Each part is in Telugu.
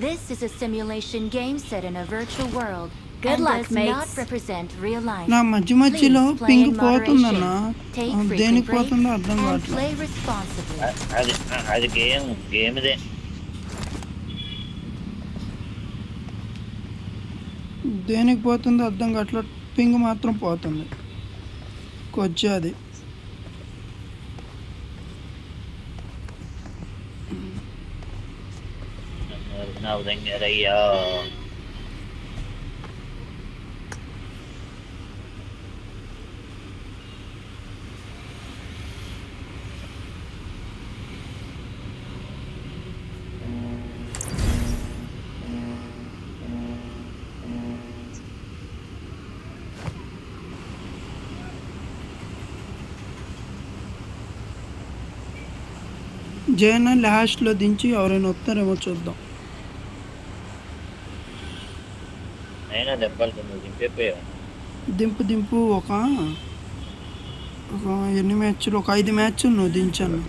This is a simulation game set in a virtual world. Good and luck, does mates. not represent real life. నా మధ్యలో Please play ping in పోతుందన్న moderation. Take frequent దేనికి breaks పోతుందో అర్థం and కావట్లేదు. play responsibly. అది గేమ్దే. దేనికి పోతుందో అర్థం కావట్లేదు. పింగ్ మాత్రం పోతుంది కొచ్చేది. నవ్వుదంగారయ్యా. జైన్ లాస్ట్లో దించి ఎవరైనా వస్తారేమో చూద్దాం. అయినా దెబ్బలు దింపేపోయావు. దింపు ఒక ఎన్ని మ్యాచ్లు, ఒక 5 మ్యాచ్లు నువ్వు దించాను.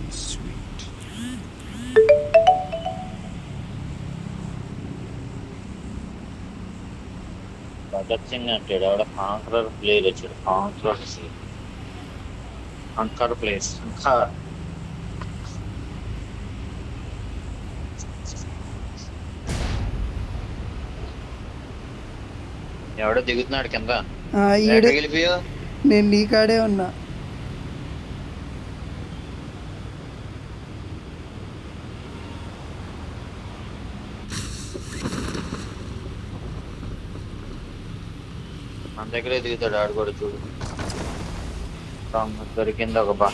భగత్ సింగ్ అంటాడు ఆవిడ. కాంకరర్ ప్లేయర్ వచ్చాడు. కాంకర్ ప్లేస్ ఎవడో దిగుతున్నాడు కింద. వెళ్ళిపోయా. నేను నీ కాడే ఉన్నా. మన దగ్గరే దిగుతాడు ఆడు కూడా. చూడు దొరికింది ఒక బా.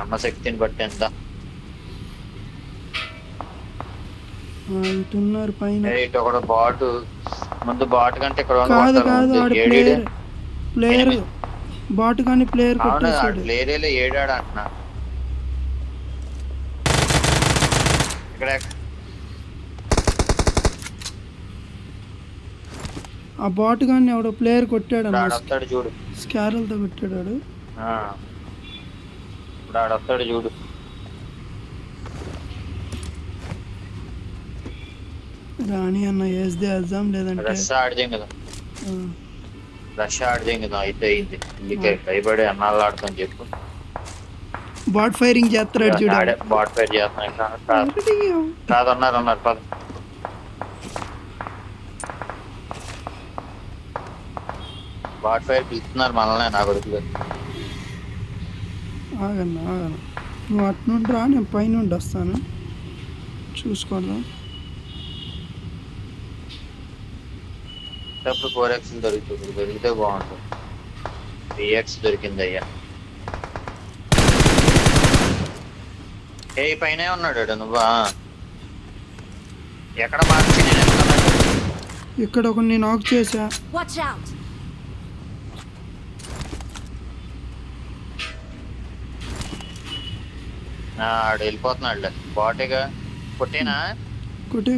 అమ్మ శక్తిని బట్టి ఎంత. ఇటున్నారు పైన. ఇటు ఒకడు బాటు. ముందు బాటు కంటే ఇక్కడ ప్లేయర్ బాటు కానీ ప్లేయర్ ప్లేయర్ ఏడాడు అంటున్నా. ఇక్కడ ఆ బాట్ కానీ ఎవడో ప్లేయర్ కొట్టాడు వస్తాడు చూడు. స్కారల్తో కొట్టాడు. ఇప్పుడు ఆడొస్తాడు చూడు. రాణి అన్న వేస్తే వేద్దాం, లేదంటే రష్ ఆడదేం కదా. అయితే అయింది. ఇందుకే భయపడి అన్నాళ్ళు ఆడుతాను చెప్పు. బాట్ ఫైరింగ్ చేస్తాడు చూడు. బాట్ ఫైర్ చేస్తున్నాయి కాదు. అన్నారు పద. బాట్ ఫైర్ పిలుస్తున్నారు మనల్ని. నా కొడుకులు ఆగన్నా నువ్వు అటు నుండి రా, నేను పైనుండి వస్తాను. చూసుకోండి. ఇప్పుడు 4x దొరుకుతుంది. దొరికితే బాగుంటుంది. 3x దొరికింది అయ్యా. ఏ పైన ఉన్నాడు నువ్వా? ఎక్కడ మార్చి ఇక్కడ ఒక నేను ఆక్ చేసా. ఆడు వెళ్ళిపోతున్నాడు. బాటేగా కొట్టేనా? కొట్టి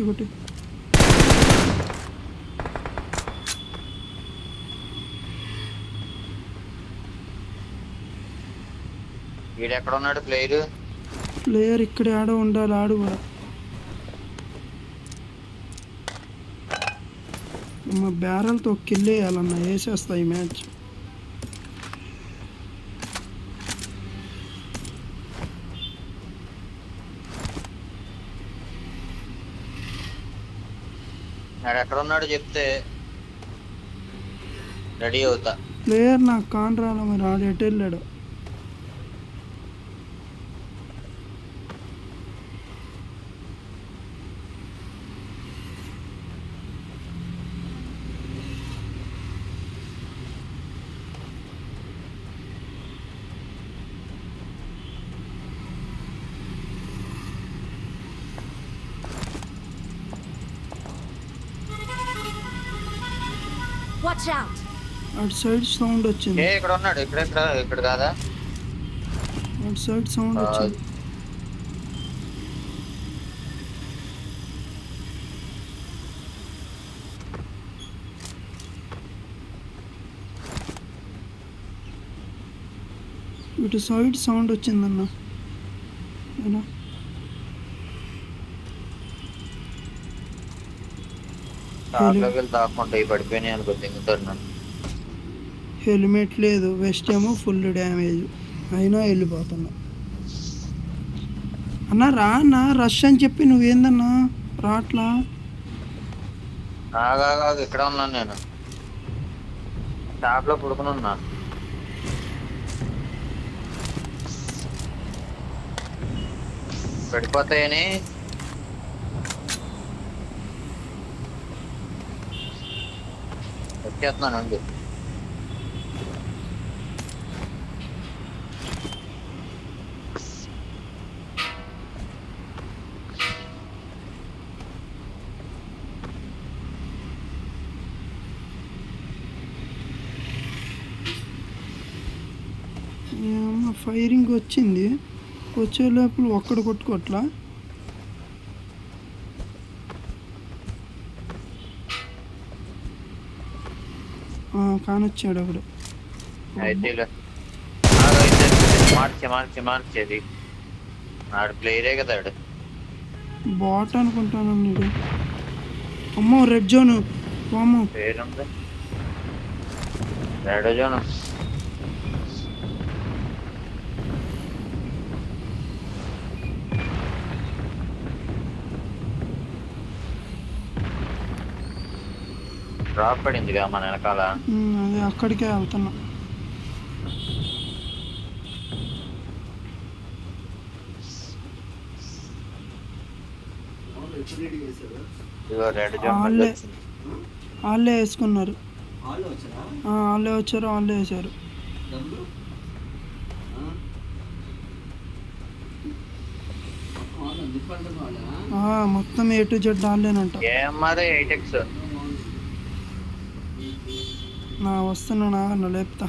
వీడు ఎక్కడ ఉన్నాడు? ప్లేయర్ ఇక్కడే ఆడ ఉండాలి. ఆడు కూడా మా బ్యారల్తో కిల్లేయాలన్నా. వేసేస్తా ఈ మ్యాచ్. ఆడు ఎక్కడ ఉన్నాడు చెప్తే రెడీ అవుతా. ప్లేయర్ నాకు కాన్ రాలా. మరి ఆడు ఎటు వెళ్ళాడు? Watch out. అటు సైడ్ సౌండ్ వచ్చింది. ఇక్కడ ఉన్నాడు. ఇక్కడ కాదా? అటు సైడ్ సౌండ్ వచ్చింది. ఇటు సైడ్ సౌండ్ వచ్చిందన్న. కార్లోకి వెళ్ళి తాక్కుంటా ఇవి పడిపోయినాయి అనుకో దింగుతారు నన్ను. హెల్మెట్ లేదు, వెస్ట్ ఏమో ఫుల్ డ్యామేజ్, అయినా వెళ్ళిపోతున్నా. అన్నా రా అన్న, రష్ అని చెప్పి నువ్వేందన్నా రాట్లా? ఆగా ఇక్కడ ఉన్నాను నేను, షాప్ లో పుడుకుని ఉన్నా. పడిపోతాయని వచ్చేస్తున్నానండి. ఫైరింగ్ వచ్చింది, వచ్చే లోపల ఒక్కడు కొట్టుకోట్లా. కానొచ్చాడు ఒకడు. అయితే మార్చేది ఆడు ప్లేయరే కదా ఆడు. బాట్ అనుకుంటాను నీడు. అమ్మో రెడ్ జోను, అమ్మో పేరుంది రెడ్ జోన్. డ్రాప్ పడిందిగా మన వెనకాల. అదే అక్కడికే వెళ్తున్నా. ఇదిగో రెడ్ జోన్ వాళ్ళే వేసుకున్నారు, వాళ్ళే వచ్చారు, వాళ్ళే వేసారు. మొత్తం A to Z వాళ్ళేనంట. ఏమరే 8x వస్తున్నా, లేపుతా.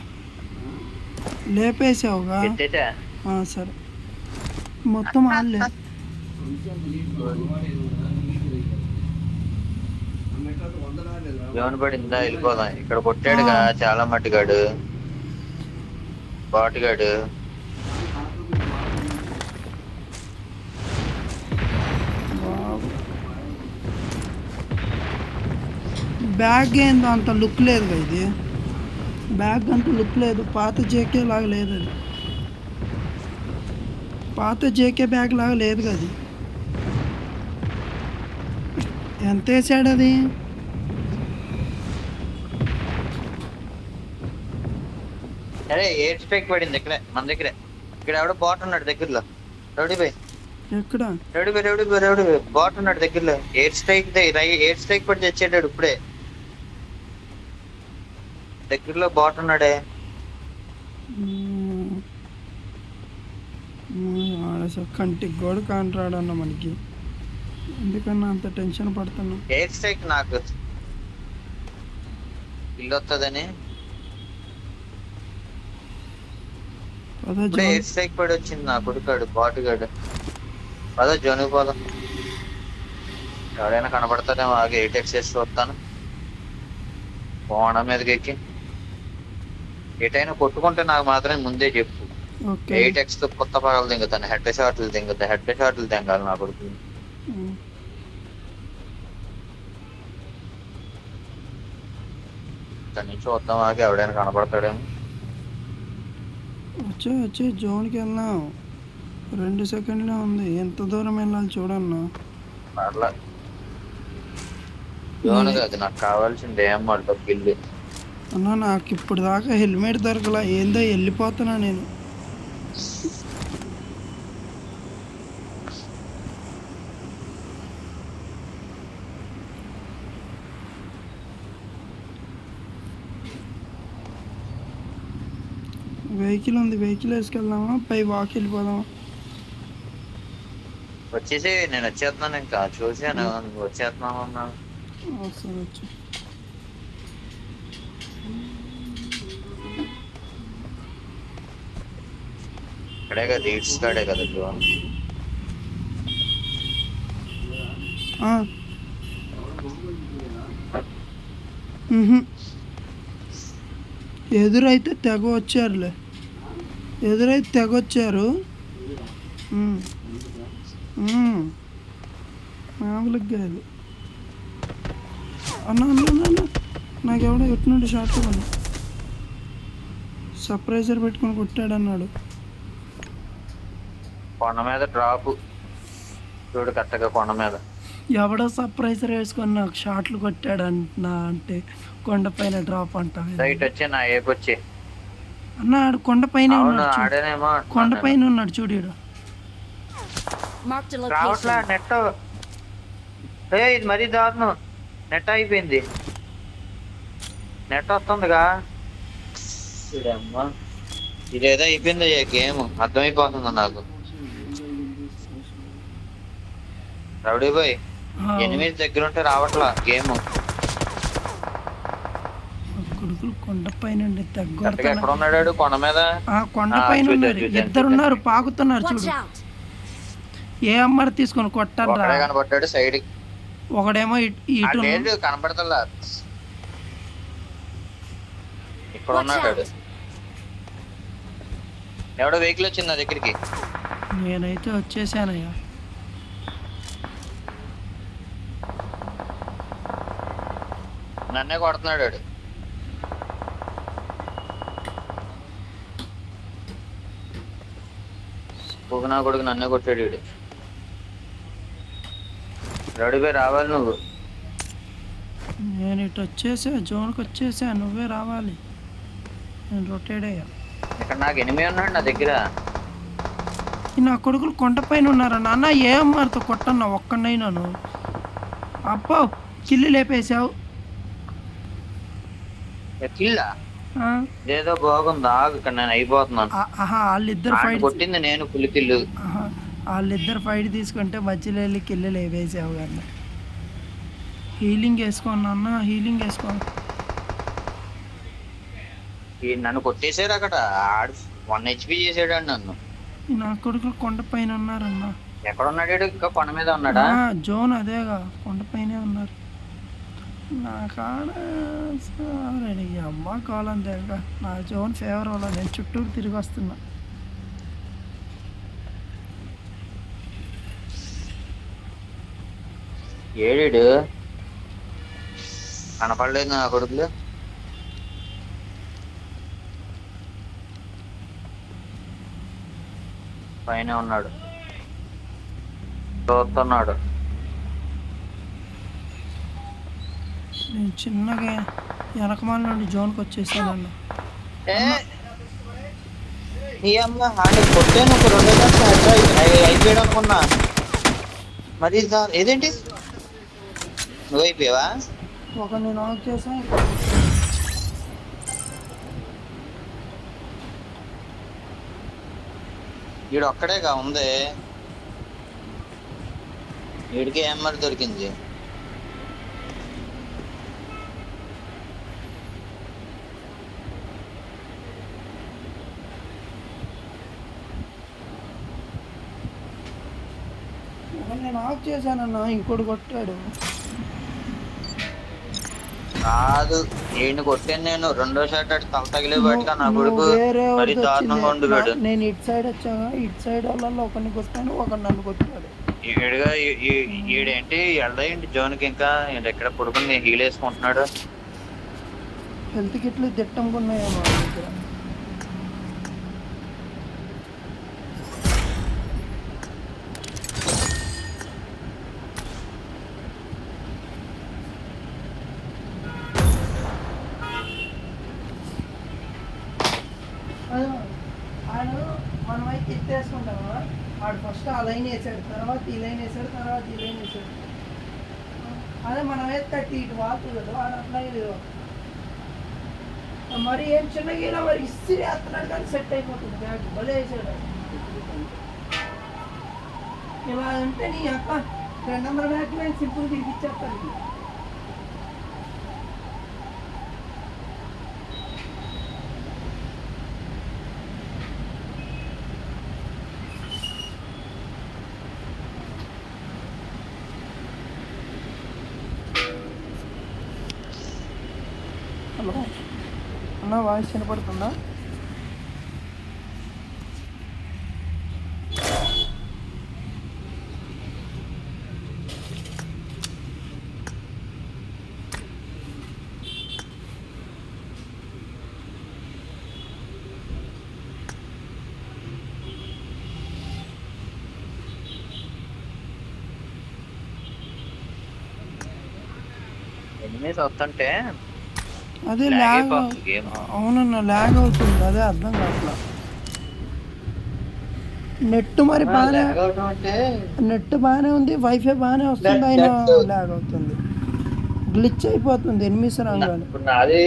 లేపేసావుగా? ఎత్తేటా? సరే, మొత్తం వాళ్ళే. జోన్ పడిందా, వెళ్ళిపోదాం. ఇక్కడ కొట్టాడుగా చాలా మట్టిగాడు, బాటుగాడు. బ్యాగ్ ఏందో అంత లుక్ లేదుగా, ఇది బ్యాగ్ అంత లుక్ లేదు, పాత జేకే లాగా లేదు అది, పాత జేకే బ్యాగ్ లాగా లేదు కదా అది. ఎంత వేసాడు అది? అరే ఎయిర్ స్ట్రైక్ పడింది ఇక్కడే మన దగ్గరే. ఇక్కడ ఎవడో బాట్ ఉన్నాడు దగ్గరలో. రౌడీ బాయ్ ఎక్కడ? రౌడీ బాయ్ బాట్ ఉన్నాడు దగ్గరలో. ఎయిర్ స్ట్రైక్ పడి తెచ్చాడు ఇప్పుడే. దగ్గరలో బాట్ ఉన్నాడే. కంటికి కూడా కాంట్రాడన్న మనకి, ఎందుకన్నా అంత టెన్షన్ పడుతున్నా? ఎయిర్ స్ట్రైక్ నాకు ఇల్లు వస్తుందని ఎయిర్ స్ట్రైక్ పడి వచ్చింది నా కొడుకాడు బాటుగాడు. అదే జోనికి పోదాం. ఎవరైనా కనపడతారేమో, ఆగి 8x వేసి చూస్తాను. పోవడం మీదకి ఎక్కి ఎటైనా కొట్టుకుంటే నాకు మాత్రమే ముందే చెప్పు. 8x తో కొత్త పగలు దింగుతాను, హెడ్ షాట్లు దింగాలి నా కొడుకు. ఇక్కడి నుంచి వద్దాం, ఆగి ఎవడైనా కనపడతాడేమో. వచ్చే జోన్కి వెళ్దాం. 2 సెకండ్లే ఉంది, ఎంత దూరం వెళ్ళాలి చూడన్నా. అట్లా జోన్ కాదు నాకు కావాల్సింది, ఏం గిల్లు. అన్నా నాకు ఇప్పుడు దాకా హెల్మెట్ దొరకలా, ఏందో వెళ్ళిపోతున్నా నేను. వెహికల్ ఉంది, వెహికల్ వేసుకెళ్దామా, పై వాక్ వెళ్ళిపోదామా? వచ్చేసి నేను వచ్చేస్తున్నాను, ఇంకా చూసాను వచ్చేస్తున్నాను అన్నా. సరే వచ్చి ఇక్కడే కదా, ఈడ్స్ కాడే కదా జోన్. ఎదురైతే తెగొచ్చారులే, ఎదురైతే తెగొచ్చారు. మామూలుగా కాదు. అన్న అన్న అన్న అన్న నాకెవడో ఎటు నుండి షార్ట్ ఇవ్వండి. సర్ప్రైజర్ పెట్టుకొని కొట్టాడు అన్నాడు. కొండ మీద డ్రాప్ చూడు కరెక్ట్గా కొండ మీద. ఎవడో సర్ప్రైజర్ వేసుకొని నాకు షాట్లు కొట్టాడు అంటున్నా అంటే కొండపైన డ్రాప్ అంటావు. రైట్ వచ్చి నా ఏపొచ్చి అన్న ఆడు కొండపైన అవును ఉన్నాడు చూడు. ఆడేనేమో కొండపైన ఉన్నాడు చూడు ఈడు. Marked a రావట్లా location. నెట్. ఇది మరీ దారుణం. నెట్ అయిపోయింది. నెట్ వస్తుందిగా. అమ్మా ఇదేదో అయిపోయింది గేమ్ అర్థమైపోతుంది నాకు. రౌడీ బాయ్ ఆ, ఎనిమిది దగ్గర ఉంటే రావట్లా గేమ్. కొడుకులు కొండపైన ఉండి కరెక్ట్గా ఎక్కడ ఉన్నాడు కొండ మీద? కొండపైన చూద్దాం, ఉన్నారు. చూద్దాం, ఇద్దరున్నారు పాకుతున్నారు Watch చూడు. out. ఏ అమ్మడి తీసుకొని కొట్టారా. ఒకడే కనబడ్డాడు సైడ్. ఒకడేమో ఇటు లేదు కనపడతలా. ఇక్కడ ఉన్నాడు. ఎవడో వెహికల్ వచ్చింది నా దగ్గరికి. నేనైతే వచ్చేసానయ్యా. నన్నే కొడుతున్నాడు వాడు. పొగనా కొడుకు నన్నే కొట్టాడు వీడు. రౌడీపై రావాలి నువ్వు. నేను ఇటు వచ్చేసా, జోన్కి వచ్చేసా, నువ్వే రావాలి. నేను రొటేట్ అయ్యా. ఇక్కడ నాకు ఎనిమిది ఉన్నాడు నా దగ్గర. నా కొడుకులు కొండపైన ఉన్నారా నాన్న? ఏ అమ్మారితో కొట్టన్నా ఒక్కడైనాను. అబ్బో కిల్లు లేపేశావు. కిల్లా ఏదో బాగుంది ఆగు. ఇక్కడ నేను అయిపోతున్నాను. వాళ్ళిద్దరు ఆయన ఫైట్ కొట్టింది నేను పులి కిల్లు. వాళ్ళిద్దరు ఫైట్ తీసుకుంటే మధ్యలో వెళ్ళి కిల్లు లేపేసావు కానీ. హీలింగ్ వేసుకోను అన్న, హీలింగ్ వేసుకో. నన్ను కొట్టేశాడు అక్కడ. ఆడు 1 HP చేసాడు నన్ను. నా కొడుకులు కొండపైన ఉన్నారన్న. ఎక్కడ ఉన్నాడు? ఇంకా కొండ మీద ఉన్నాడా? జోన్ అదేగా కొండపైనే ఉన్నారు. నా కాడ సరే అమ్మ కాలం దేగా. నా జోన్ ఫేవర్ అవ్వాలి. నేను చుట్టూరు తిరిగి వస్తున్నా. ఏడు కనపడలేదు నా కొడుకులు. పైన ఉన్నాడు చూస్తున్నాడు. నేను చిన్నగా వెనకమాల నుండి జోన్కి వచ్చేసానన్న. నీ అమ్మ ఆడ కొట్టాను ఒక 2 గంటలు అయిపోయాడు అనుకున్నా. మరి ఏదేంటి నువ్వు అయిపోయావా? ఒక నేను ఆఫ్ చేసా. వీడు ఒక్కడేగా ఉంది. వీడికి ఏమర్ దొరికింది. నేను ఆఫ్ చేశానన్నా, ఇంకోటి కొట్టాడు. కాదు ఈయన కొట్టాను నేను. రెండో షాట్ అటు తల తగిలే బయటగా నా కొడుకు వేరే మరి వాడితో దారుణంగా వచ్చింది. ఉండిపోయాడు. నేను ఇటు సైడ్ వచ్చాగా, ఇటు సైడ్ వాళ్ళలో ఒకరిని కొట్టాను, ఒకరు నన్ను కొట్టాడు. ఈడుగా ఈడేంటి వెళ్ళేయండి జోన్కి. ఇంకా ఎక్కడ పడుకుని హీల్ వేసుకుంటున్నాడు. హెల్త్ కిట్లు దిట్టంగా ఉన్నాయో మా దగ్గర. మనమైతే ఎత్తేసుకుంటామా? వాడు ఫస్ట్ ఆ లైన్ వేసాడు, తర్వాత ఈ లైన్ వేసాడు, తర్వాత ఈ లైన్ వేసాడు. అదే మనం వేస్తే ఇటు వాడుతుంది కదా, వాడు అట్లా మరి ఏం చిన్నగా ఇలా మరి ఇస్త్రీ వేస్తున్నాడు కానీ సెట్ అయిపోతుంది. బ్యాగ్ భలే వేసాడు. ఇలా అంటే నీ అక్క 2 నెంబర్ బ్యాగ్ నేను సింపుల్ తీపిచ్చేస్తాను. హలో అన్న, వాయిస్ వినపడుతుందా? ఎనిమిస్ వస్తుంటే అదే ల్యాగ్ ల్యాగ్ అయిపోతుంది గేమ్. అవునన్నా ల్యాగ్ అవుతుంది, అదే అర్థం కావట్లా. నెట్ మరి బాగానే ల్యాగ్ అవడం అంటే నెట్ బాగానే ఉంది, వైఫై బాగానే వస్తుంది, అయినా ల్యాగ్ అవుతుంది, గ్లిచ్ అయిపోతుంది ఎనిమిస్ రంగానే. ఇప్పుడు నాది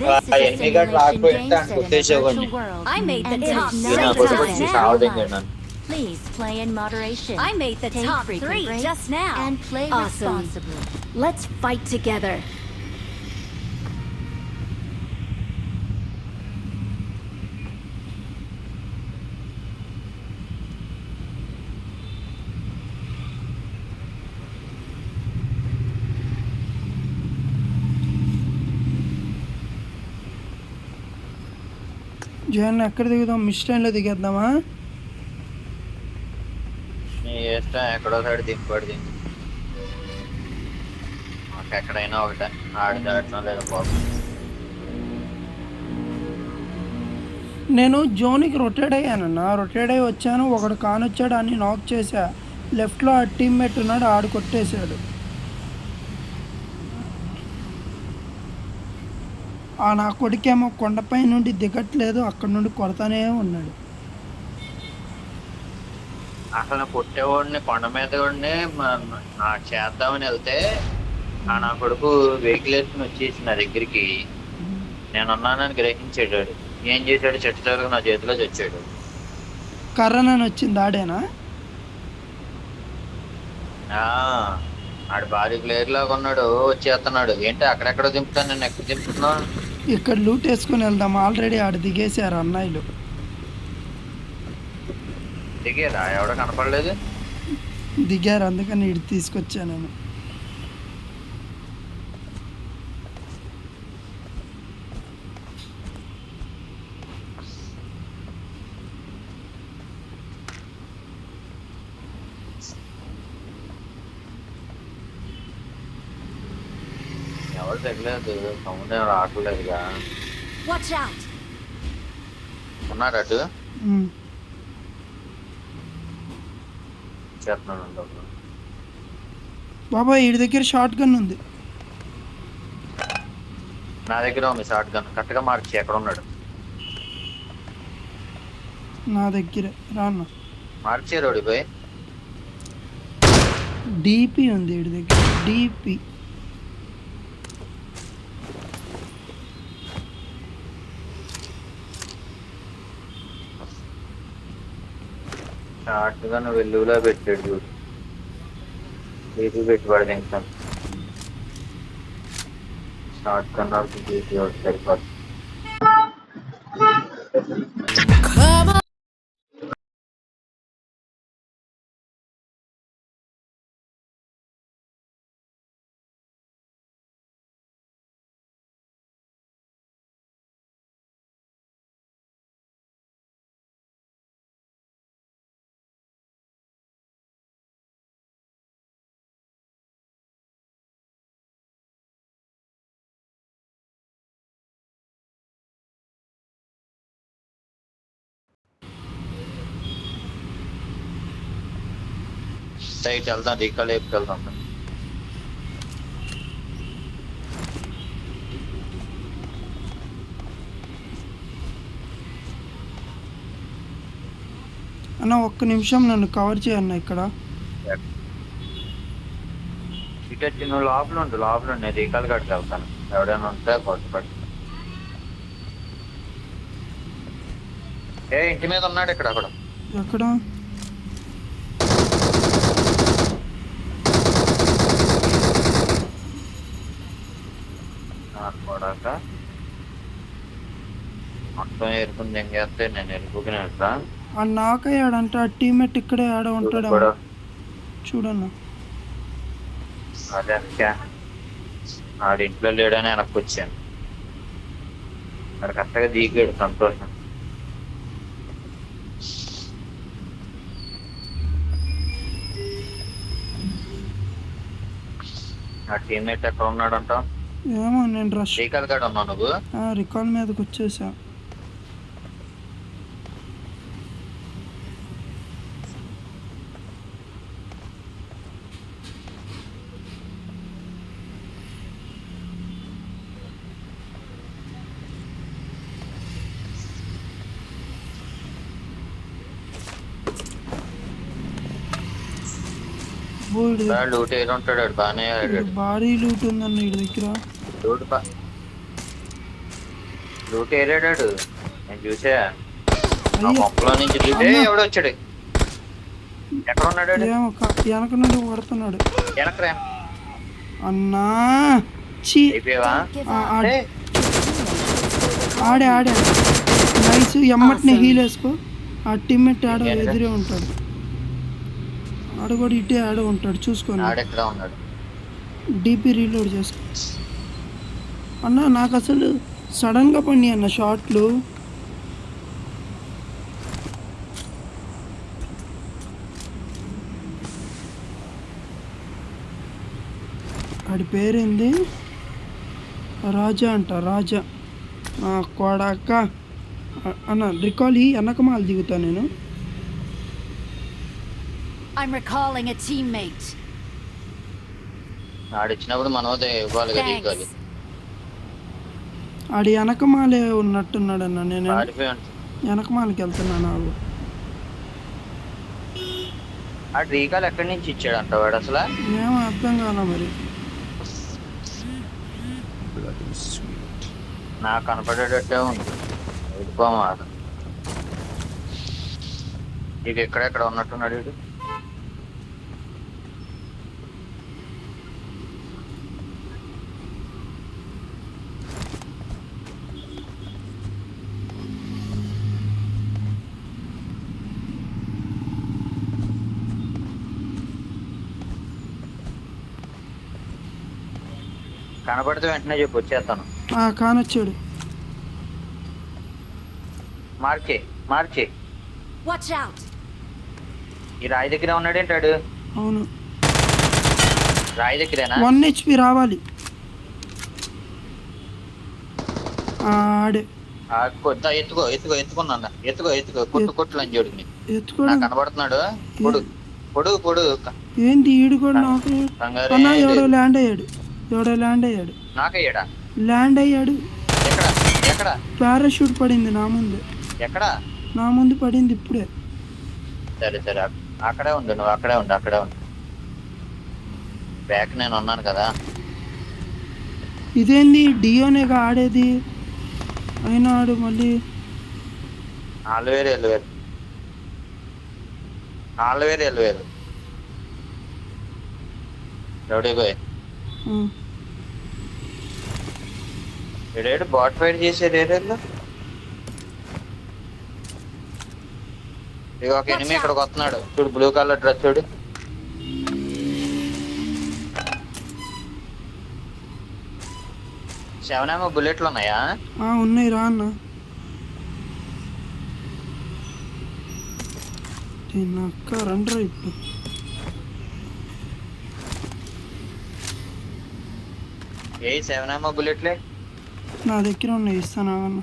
This is a ఎనిమిది గంటలు simulation రాకపోయింటే game అని set in a కొట్టేసేవాడిని. virtual world. I made the and top is three not just designed now. for సావదండి life. నన్ను. Please play in moderation. I made the Take top frequent 3 breaks just now. and play Awesome. responsibly. Let's fight together. Jagan ఎక్కడ దిగుదాం? మిస్ టైంలో దిగేద్దామా? నీ ఇష్టం, ఎక్కడో సైడ్ దింపాడు దింపు. మాకు ఎక్కడైనా ఒకటే, ఆడితే ఆడటం లేదా పోతాం. నేను జోన్కి రొటేట్ అయ్యానన్నా, రొటేట్ అయ్యి వచ్చాను, ఒకడు కానొచ్చాడు, అని నాక్ చేశా. లెఫ్ట్లో ఆ టీమ్మేట్ ఉన్నాడు, ఆడు కొట్టేశాడు. ఆ నా కొడుకేమో కొండపై నుండి దిగట్లేదు, అక్కడ నుండి కొడతానే ఉన్నాడు. అసలు కొట్టేవాడిని కొండ మీద నాకు చేద్దామని వెళ్తే ఆ నా కొడుకు వెహికల్ వేసుకుని వచ్చేసి నా దగ్గరికి నేనున్నానని గ్రహించాడు. ఏం చేశాడు? చెట్టు చెరుగు నా చేతిలో చచ్చాడు. కర్రనని వచ్చింది ఆడేనా? ఆడు భారీ ప్లేయర్ లాగా ఉన్నాడు, వచ్చేస్తున్నాడు. ఏంటి అక్కడెక్కడో దింపుతాను, నేను ఎక్కడ దింపుతున్నాను? ఇక్కడ లూట్ వేసుకుని వెళ్దాం, ఆల్రెడీ ఆడ దిగేశారు అన్నయ్యలు. దిగేదా? ఎవడో కనపడలేదు. దిగారు, అందుకని ఇటు తీసుకొచ్చా నేను. ఎవరు తగ్గలేదు, సౌండ్ ఏం రావట్లేదుగా. Watch out. ఉన్నాడు అటు ఉమ్. చేస్తున్నాడు. బాబా వీడి దగ్గర షార్ట్ గన్ ఉంది. నా దగ్గర ఉంది షార్ట్ గన్. కరెక్ట్గా మార్చి ఎక్కడ ఉన్నాడు? నా దగ్గర రాన్న. మార్చి రోడ్డు పోయి డీపీ ఉంది వీడి దగ్గర, డీపీ. షార్ట్ గన్ వెల్లువలో పెట్టాడు చూడు. డీపీ పెట్టుబడి ఇంకా షార్ట్ గన్ డీపీ సరిపోదు. సైట్ వెళ్దాం, రీకాల్ వైపుకి వెళ్దాం. అన్న ఒక్క నిమిషం నన్ను కవర్ చేయన్న ఇక్కడ. ఇటు వచ్చి నువ్వు లోపల ఉండు, లోపల ఉండి నేను రీకాల్ కట్టి వెళ్తాను. ఎవడైనా ఉంటే కొట్టుపడి. ఇంటి మీద ఉన్నాడు ఇక్కడ. అక్కడ ఎక్కడ? కొడాక మొత్తం ఎరుకుని దింగేస్తే నేను ఎరుకుని వెళ్తా. ఆ నాకయ్యాడంట, ఆ టీమేట్ ఇక్కడే ఆడ ఉంటాడు చూడన్న. అదే ఆడి ఇంట్లో లేడని వెనక్కి వచ్చాను. అక్కడ కరెక్ట్గా దిగాడు సంతోషం. ఆ టీమ్మేట్ ఎక్కడ ఉన్నాడంట? ఏమో, నేను రష్ రీకాల్ కాడ ఉన్నావు నువ్వు? రికాల్ మీదకి వచ్చేసా. వీడి దగ్గర లూట్ ఏదో ఉంటాడు వాడు, బాగానే ఆడాడు. భారీ లూట్ ఉందన్న వీడి దగ్గర. లూట్ లూట్ ఏరాడాడు, నేను చూసా. ఆ అయ్యా మొక్కలో నుంచి చూసే అన్నా. ఎవడో వచ్చాడు. ఎక్కడ ఉన్నాడు వాడు? ఏమో వెనక నుండి కొడుతున్నాడు వెనకరా అన్నా. చీ అయిపోయావా? Don't give ఆ, up. ఆడే ఏయ్, ఆడే ఆడే నైస్. ఎమ్మటిని హీల్ వేసుకో. ఆ టీమ్మేట్ ఆడ ఇంకేంటి? ఎదురే ఉంటాడు. ఆడ కూడా ఇటే ఆడ ఉంటాడు చూసుకోండి. ఆడెక్కడ ఉన్నాడు? డీపీ రీలోడ్ చేసుకో అన్న. నాకు అసలు సడన్గా పడి అన్న షాట్లు. వాడి పేరేంది? రాజా అంట, రాజా. కొడక అన్న రికాల్ ఈ వెనకమాల దిగుతా నేను. I'm recalling a teammate. ఆడిచ్చినప్పుడు మనం ఇవ్వాలి కదా, ఇవ్వాలి. Thanks. ఆడి వెనకమాలే ఉన్నట్టున్నాడు అన్న. నేను పారిపోయి ఉంటాడు. వెనకమాలకి వెళ్తున్నాను. నాకు ఆ రీకాల్ ఎక్కడి నుంచి ఇచ్చాడు అంట వాడు అసలు? ఏమో అర్థం కాల మరి. నాకు కనపడేటట్టే ఉంది. వెళ్ళిపోమాట ఇక ఎక్కడెక్కడ ఉన్నట్టున్నాడు వీడు. కనపడితే వెంటనే చెప్పు, వచ్చేస్తాను. కానొచ్చాడు. మార్చి మార్చి Watch out! ఈ రాయి దగ్గర ఉన్నాడేంటాడు? అవును, రాయి దగ్గరేనా? 1 HP రావాలి. ఆడే ఎత్తుకున్నా కొట్టు అని చూడు. ఎత్తుకోవడం నాకు కనబడుతున్నాడు. పొడు పొడు పొడు ఏంటి? ఈడు కూడా నాకు కంగారు అన్న. ఎవడో ల్యాండ్ అయ్యాడు, ఎవడో ల్యాండ్ అయ్యాడు, నాకయ్యాడా? ల్యాండ్ అయ్యాడు. ఎక్కడ ఎక్కడ పారాషూట్ పడింది నా ముందు, ఎక్కడ? నా ముందు పడింది ఇప్పుడే. సరే సరే, అక్కడే ఉండు, నువ్వు అక్కడే ఉండు. బ్యాక్ నేను ఉన్నాను కదా. ఇదేంది? డియోనేగా ఆడేది అయినా ఆడు మళ్ళీ. 4000 రౌడీ బాయ్ ఆ, ఏడేడు బాట్ ఫైట్ చేసారు ఏరియాలో. ఇక ఒక ఎనిమిది ఇక్కడికి వస్తున్నాడు చూడు, బ్లూ కలర్ డ్రెస్ చూడు. సెవెన్ బుల్లెట్లు ఉన్నాయా? ఉన్నాయి రా అన్న. అక్క రండ్రా ఇప్పుడు. ఏ 7 బుల్లెట్లే నా దగ్గర ఉన్నాయి, ఇస్తాను అన్న.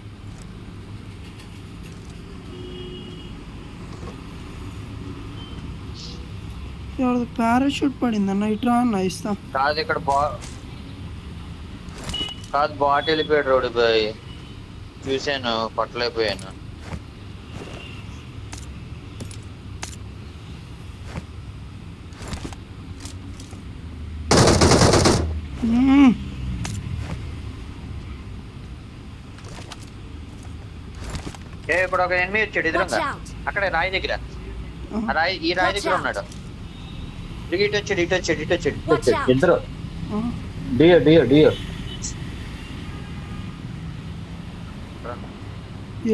ఎవరిది పారాషూట్ పడింది అన్న. ఇట్రా అన్న, ఇస్తా. కాదు ఇక్కడ కాదు బాట్ వెళ్ళిపోయాడు రోడ్డు బాయ్, చూశాను పట్టలేకపోయాను. ఇప్పుడు ఒక ఎనిమిది వచ్చాడు Watch ఎదురుగా, out! అక్కడ రాయి దగ్గర. ఈ రాయి దగ్గర ఉన్నాడు. ఇటు వచ్చాడు ఇద్దరు. డియో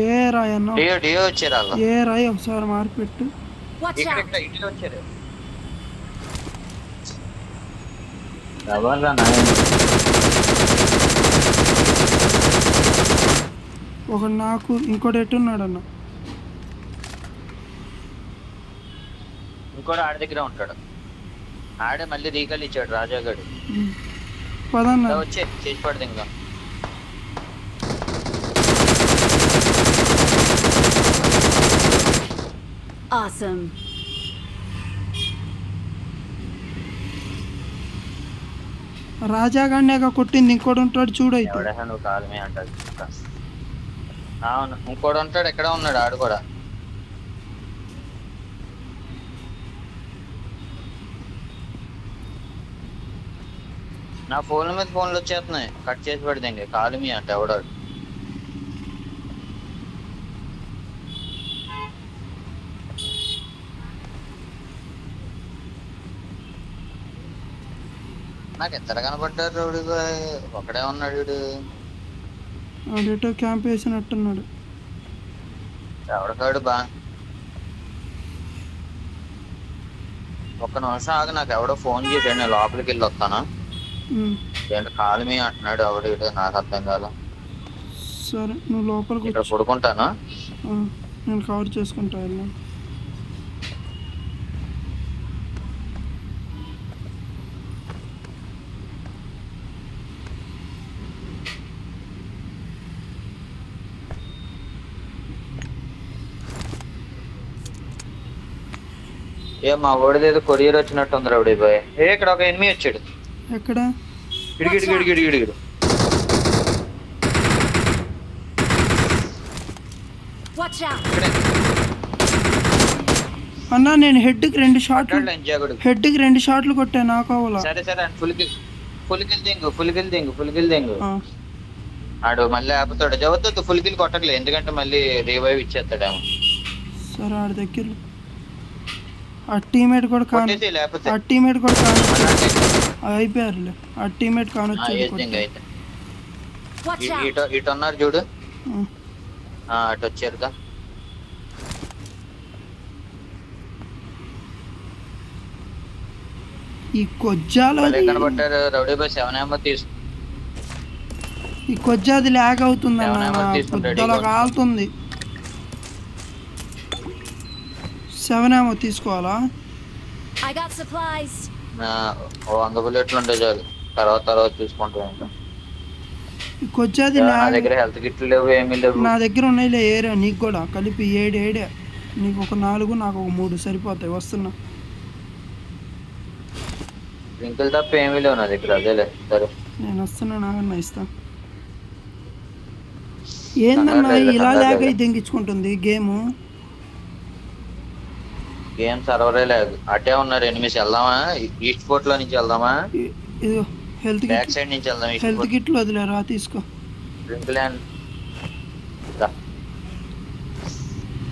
ఏ రాయ్ అన్న? డియో వచ్చారు వాళ్ళు. ఏ రాయ్ ఒకసారి మార్పెట్టు. Watch ఇక్కడ out! ఇటు వచ్చారు. ఒకడు నాకు, ఇంకోటి ఎట్టున్నాడు అన్న. ఇంకోటి ఆడి దగ్గర ఉంటాడు. ఆడే మళ్ళీ రీకాల్ ఇచ్చాడు రాజాగాడు. పదన్న. వచ్చే చేసి పడదు ఇంకా. Awesome. రాజాగాడినేగా కొట్టింది. ఇంకోటి ఉంటాడు చూడు అయితే. ఎవడైనా నువ్వు కాలమే అంటాడు. అవును, ఇంకోటి ఉంటాడు, ఎక్కడ ఉన్నాడు ఆడు కూడా. నా ఫోన్ల మీద ఫోన్లు వచ్చేస్తున్నాయి, కట్ చేసి పెడితే ఇంక కాలు మీ అంటే ఎవడాడు. నాకు ఎత్తడ కనపడ్డారు రౌడీ బాయ్, ఒకడే ఉన్నాడు వీడు. ఆడేటో క్యాంప్ వేసినట్టున్నాడు. ఎవడకాడు బా, ఒక్క నిమిషం ఆగి, నాకు ఎవడో ఫోన్ చేశాడు, నేను లోపలికి వెళ్ళి వస్తాను. ఏంటి కాలు మీ అంటున్నాడు ఎవడు వీడు, నాకు అర్థం కాదు. సరే నువ్వు లోపలికి ఇక్కడ పడుకుంటాను. నేను కవర్ చేసుకుంటా వెళ్ళా. మా ఓడిది ఏదో కొరియర్ వచ్చినట్టు ఉంది రౌడీ బాయ్. ఇక్కడ ఒక ఎనిమిది వచ్చాడు. ఎక్కడ? ఇడిగిడిగిడిగిడిగిడు. Watch out! అన్నా నేను హెడ్కి 2 షాట్లు కొట్టాను నాకు అవ్వలా. సరే సరే ఫుల్ కిల్ దెంగు. ఆడు మళ్ళీ ఆపుతాడు, చదువుతుంది ఫుల్ కిల్ కొట్టట్లేదు, ఎందుకంటే మళ్ళీ రివైవ్ ఇచ్చేస్తాడేమో. సరే ఆడి దగ్గర ఆ టీమేట్ కూడా కొట్టేసి లేకపోతే అయిపోయారులే. ఆ టీమేట్ కానొచ్చు. అయితే ఇటు ఉన్నారు చూడు, అటు వచ్చారుగా. ఈ కొజ్జాలో కనబడ్డారు రౌడీ బాయ్. 7 ఏమో తీసు, ఈ కొజ్జాది ల్యాగ్ అవుతుంది అన్న, కాలుతుంది. 7 ఏమో తీసుకోవాలా? I got supplies. 100 బుల్లెట్లు ఉంటాయి చాలు, తర్వాత చూసుకుంటాం. ఈ కొజ్జాది నా దగ్గర హెల్త్ కిట్లు లేవు, ఏమీ లేవు. నా దగ్గర ఉన్నాయిలే ఏరా, నీకు కూడా కలిపి 7 నీకు ఒక 4 నాకు ఒక 3 సరిపోతాయి. వస్తున్నా. డ్రింకులు తప్ప ఏమీ లేవు నా దగ్గర. అదేలే సరే నేను వస్తున్నా, నాకన్నా ఇస్తా. ఏందన్నా ఇలా ల్యాగ్ అయి దెంగించుకుంటుంది గేమ్ సర్వరే లేదు. అటే ఉన్నారు ఎనిమిస్. వెళ్దామా ఈస్ట్ ఫోర్ట్ లో నుంచి వెళ్దామా? ఇదిగో హెల్త్ బ్యాక్ సైడ్ నుంచి వెళ్దాం. హెల్త్ కిట్లు వదిలేరా, తీసుకో. డ్రింక్ ల్యాండ్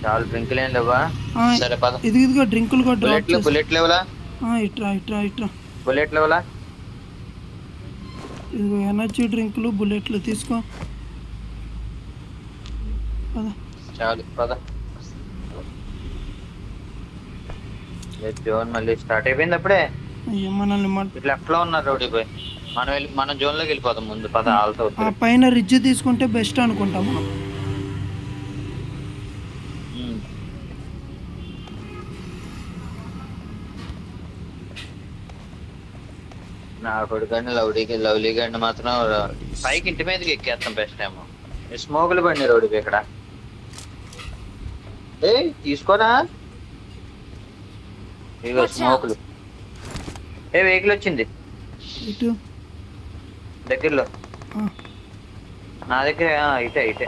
చాలు, డ్రింక్ ల్యాండ్ లేవా? సరే పద. ఇదిగో డ్రింకులు కూడా బుల్లెట్ లేవలా? ఇట్రా బుల్లెట్ లేవలా? ఇదిగో ఎనర్జీ డ్రింకులు, బుల్లెట్లు తీసుకో. పద చాలు పద. జోన్ మళ్ళీ స్టార్ట్ అయిపోయింది అప్పుడే. అయ్యో మనల్ని లెఫ్ట్ లో ఉన్నారు రౌడీ బాయ్. మనం జోన్ లోకి వెళ్ళిపోతాం ముందు. పద ఆల్తో ఆ పైన రిడ్జ్ తీసుకుంటే బెస్ట్ అనుకుంటాం మనం. నా కొడుకండి లవ్లీ గండి మాత్రం పైకి ఇంటి మీదకి ఎక్కేస్తాం బెస్ట్ ఏమో. స్మోకులు పడినాయి రౌడీ బాయ్ ఇక్కడ. తీసుకోరా ఇగో స్మోకులు. వెహికల్ వచ్చింది దగ్గరలో నా దగ్గర. ఇటే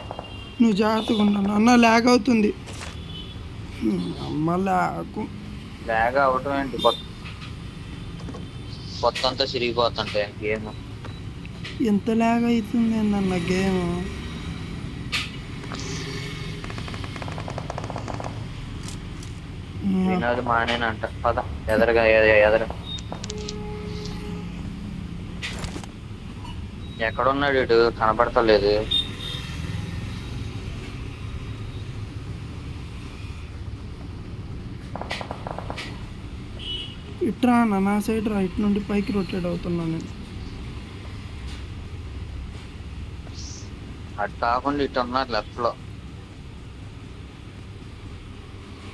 నువ్వు జాగ్రత్తగా ఉన్నాను అన్న. ల్యాగ్ అవుతుంది. అమ్మ ల్యాగ్ అవటం ఏంటి, కొత్త అంతా చిరిగిపోతుంటే గేమ్. ఎంత ల్యాగ్ అవుతుంది ఏందన్న గేమ్. వినోద్ మానేనంట. పద ఎదర ఎక్కడున్నాడు ఇటు కనపడతలేదు. ఇట్రా నా సైడ్ రైట్ నుండి పైకి రొటేట్ అవుతున్నా నేను. అటు కాకుండా ఇటు ఉన్నారు లెఫ్ట్ లో.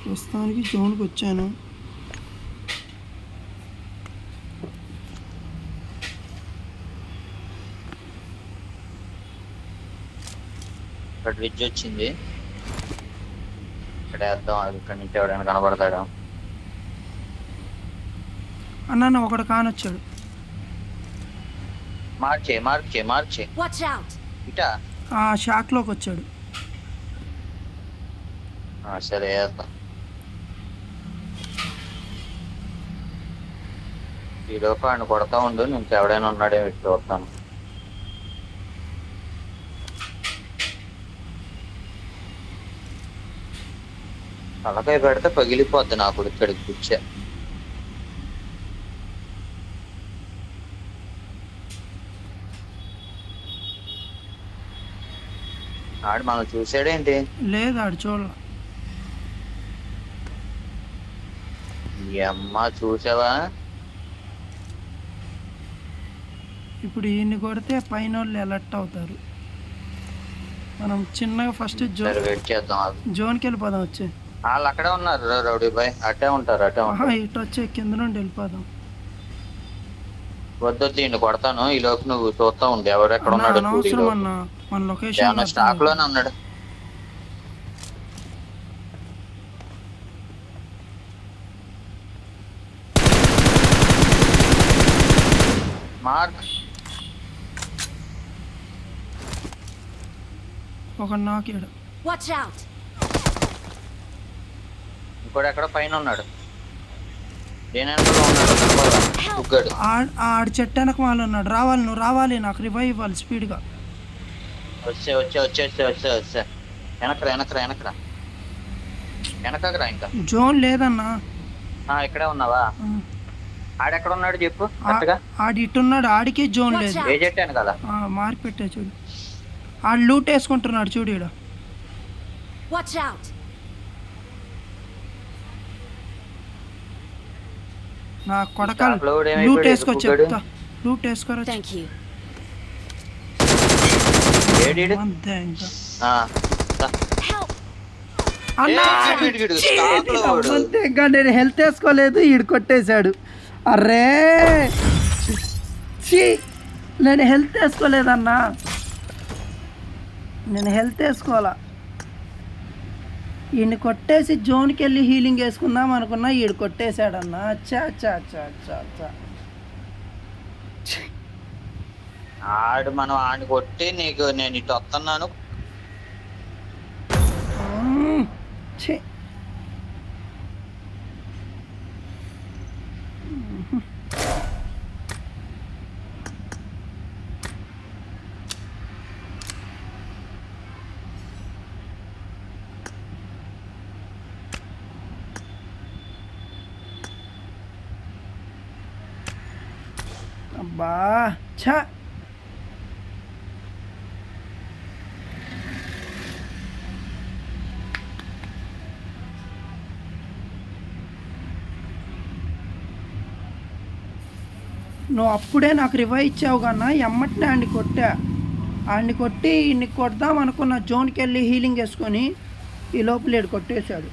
ప్రస్తుతానికి జోన్కి వచ్చాను. ఇక్కడ రిడ్జ్ వచ్చింది, ఇక్కడ వేద్దాం. అది ఇక్కడ నుంచి ఎవడైనా కనబడతాడా? అన్న ఒకడు కానొచ్చాడు. మార్చే Watch out! ఇటా షాక్ లోకి వచ్చాడు. సరే వేద్దాం. ఈలోపు ఆయన కొడతా ఉండు, నేను ఎవడైనా ఉన్నాడే పెట్టి చూస్తాను. తలకాయ పెడితే పగిలిపోద్ది నాకు ఇక్కడికి కూర్చే. ఆడు మనం చూసాడేంటి? లేదు ఆడు చూడాల. ఈ అమ్మ చూసావా? ఇప్పుడు ఈయన్ని కొడితే పైన వాళ్ళు అలర్ట్ అవుతారు. మనం చిన్నగా ఫస్ట్ సరే వెయిట్ చేద్దాం ఆగు. జోన్కి వెళ్ళిపోదాం. వచ్చే వాళ్ళు అక్కడే ఉన్నారు రౌడీ బాయ్, అట్టే ఉంటారు అట్టే ఉంటారు. ఇటు వచ్చే కింద నుండి వెళ్ళిపోదాం. వద్దొద్దు ఈయన కొడతాను, ఈ లోపు నువ్వు చూస్తా ఉండు ఎవరెక్కడ ఉన్నాడు. అనవసరం అన్న, మన లొకేషన్ స్టాక్ లోనే ఉన్నాడు. మార్క్ ఒక నాకేడు. Watch out! ఇంకోటి ఎక్కడ పైన ఉన్నాడు. దేనిలో ఉన్నాడు కుగ్గాడు. ఆడు చెట్టు వెనక వాళ్ళు ఉన్నాడు. రావాలి, నువ్వు రావాలి, నాకు రివైవ్ ఇవ్వాలి స్పీడ్గా. వచ్చే వచ్చే వచ్చే వచ్చే వచ్చే వచ్చే వెనకరా వెనకరా వెనకరా వెనకరా. ఇంకా జోన్ లేదన్నా. ఇక్కడే ఉన్నావా? ఆడెక్కడ ఉన్నాడు చెప్పు కరెక్ట్గా. ఆడు ఇటున్నాడు, ఆడికి జోన్ లేదు. ఏ చెట్టాను కదా మార్క్ పెట్టే చూడు. ఆడు లూట్ వేసుకుంటున్నాడు చూడు ఈడ. Watch out! నా కొడకలు లూట్ వేసుకో చెప్తా. లూట్ వేసుకోరా. Thank you. అంతే ఇంకా. Help! అన్నా, అంతే ఇంకా. నేను హెల్త్ వేసుకోలేదు, ఈడు కొట్టేశాడు. అర్రే చీ, నేను హెల్త్ వేసుకోలేదన్నా, నేను హెల్త్ వేసుకోవాలా. ఈయన్ని కొట్టేసి జోన్కి వెళ్ళి హీలింగ్ వేసుకుందాం అనుకున్నా, ఈడు కొట్టేశాడన్నా. అచ్చా అచ్చా అచ్చా అచ్చా అచ్చా. ఆడు మనం ఆడిని కొట్టి నీకు నేను ఇటు వస్తున్నాను. ఛీ, అబ్బా ఛా. నువ్వు అప్పుడే నాకు రివైవ్ ఇచ్చావు కన్నా, ఎమ్మటినే ఆడిని కొట్టి ఇన్ని కొడదాం అనుకున్న. జోన్కి వెళ్ళి హీలింగ్ వేసుకొని ఈ లోపల ఈడు కొట్టేశాడు.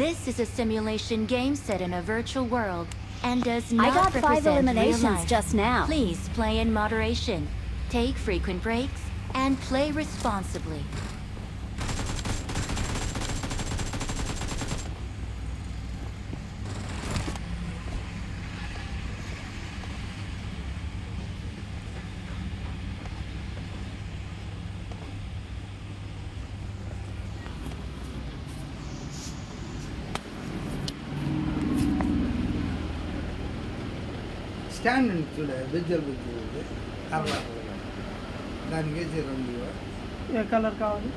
This is a simulation game set in a virtual world and does I not got 5 represent real eliminations life. just now. Please play in moderation, take frequent breaks, and play responsibly. Stand ఉంది చూడ, బిజ్జలు కర్ర దానికి వేసి 2. ఏ కలర్ కావాలి?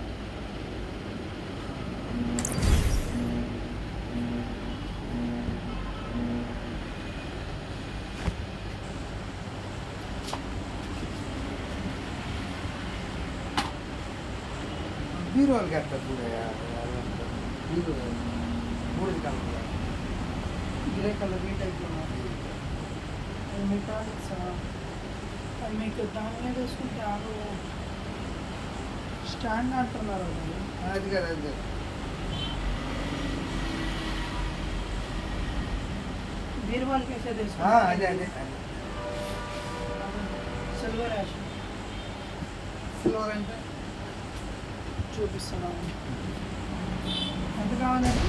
బీరువాలు కట్ట చూడ, బీరు 3 కలర్. గ్రే కలర్ ఈ టైప్లో మీకు దాని మీద వేసుకుంటే ఆరు స్టాండ్ అంటున్నారు. అది కదా, అది బీరువాళ్ళకి వేసేది అదే అదే సిల్వర్ యాష్. సిల్వర్ అంటే చూపిస్తున్నాను. ఎంత కావాలండి?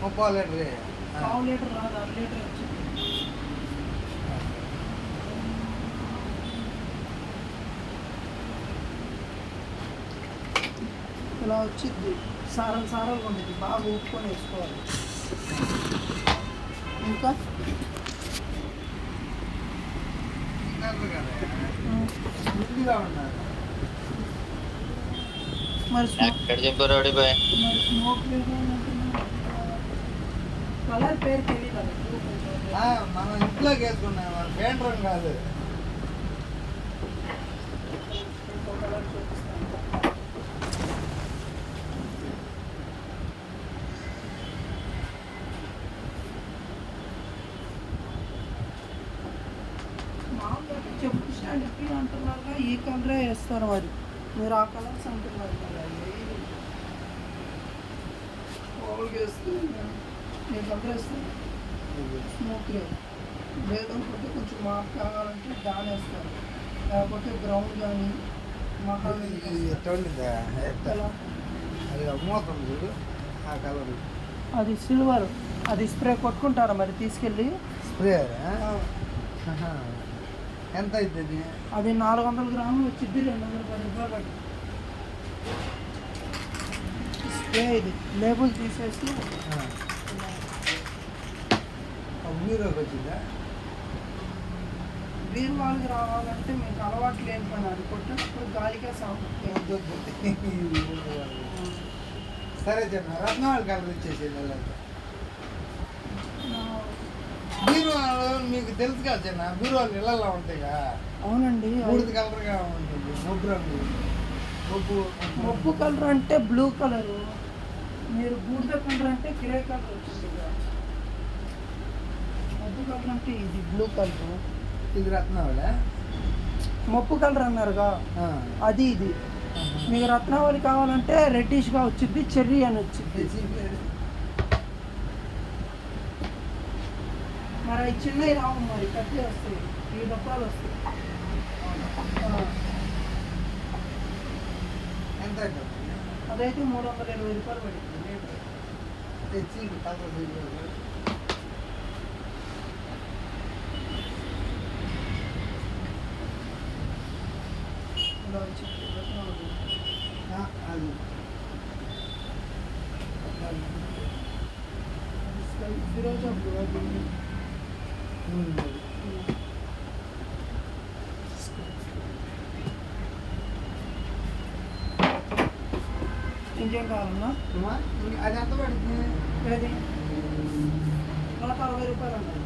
30 లీటర్ పావు లీటర్ రాదు, 1 లీటర్ వచ్చింది. ఇలా వచ్చింది, సారలు సారలు ఉండేది, బాగా ఊపుకొని వేసుకోవాలి. ఇంకా ముందుగా ఉన్నారు. మరి ఎక్కడ చెప్పారు బాయ్? స్మోక్ కలర్ పేరు తెలియదు. మనం ఇంట్లోకి వేసుకున్నాం, మన పెయింటర్ కాదు. ఇంకో కలర్ చూపిస్తాను. మామూలుగా చెప్పు స్టాండ్కి అంటున్నారుగా ఈ కలరే వేస్తారు మరి, మీరు ఆ కలర్స్ అంటున్నారు కదా. మామూలుగా వేస్తే నేను కలర్ వేస్తాను, స్మోక్ లేదనుకుంటే కొంచెం మాకు కావాలంటే దాని వేస్తారు, లేకపోతే బ్రౌన్ కానీ మహాలి ఎట్టుండిద్దా? ఎలా అది మూతం చూడు, ఆ కలర్ అది సిల్వర్, అది స్ప్రే కొట్టుకుంటారా మరి తీసుకెళ్ళి? స్ప్రే ఎంత అవుతుంది? అది 400 గ్రాములు వచ్చింది, 210 రూపాయలు పడి. స్ప్రే ఇది లేబుల్ తీసేసి మీరోకి వచ్చిందా? బీర్ వాళ్ళకి రావాలంటే మీకు అలవాటు లేని పని, అది కొట్టినప్పుడు గాలికే సాగు. సరే చిన్న రత్నాలు కలర్ ఇచ్చేసేది వాళ్ళంతా. బీరువాలు మీకు తెలుసు కదా చిన్న, బీరువాలు ఇళ్ళల్లో ఉంటాయిగా, అవునండి. బూడిద కలర్గా ఉంటుంది, మొబ్బు రంగు. మబ్బు కలర్ అంటే బ్లూ కలరు, మీరు బూడిద కలర్ అంటే గ్రే కలర్ వచ్చింది కదా. మబ్బు కలర్ అంటే ఇది బ్లూ కలర్, ఇది రత్నావళి. మబ్బు కలర్ అన్నారుగా, అది ఇది. మీకు రత్నావళి కావాలంటే రెడ్డిష్గా వచ్చింది, చెర్రీ అని వచ్చింది. మరి అవి చిన్నవి రావు, మరి కట్టి వస్తాయి, ఈ డబ్బాలు వస్తాయి. ఎంత అదైతే 320 రూపాయలు పడింది లీటర్. తెచ్చి కలర్ ఇలా వచ్చింది రత్నావళి. అది ఫిరోజా బ్లూ అది. ఇంకేం కావాలన్నా? అది ఎంత పడుతుంది? ఏది 160 రూపాయలు అన్నారు.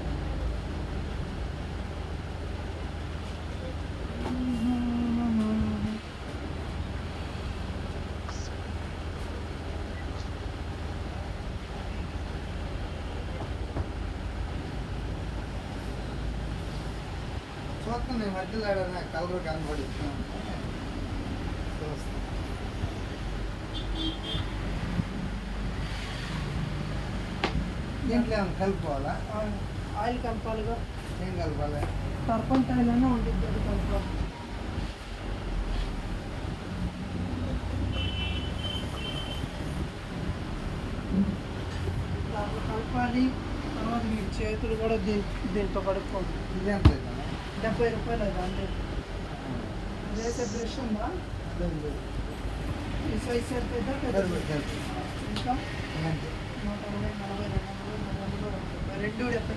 చూస్తాను ఈ మధ్యలో కలర్ కనబడుతుంది. దీంట్లో ఏమైనా కలుపుకోవాలా? ఆయిల్ కలపాలిగా, ఏం కలపాలి? టర్పంటైల్ అయినా ఉంటుంది, అది కలపాలి. దాంట్లో కలపాలి. తర్వాత మీ చేతులు కూడా దీంతో కడుక్కోండి. ఇది ఎంత 70 రూపాయలు అది అంటే. వేసే బ్రష్ ఉందా? ఈ సైజ్ సరిపోద్దా? ఇంకా 120, 40, 40, 220, 270.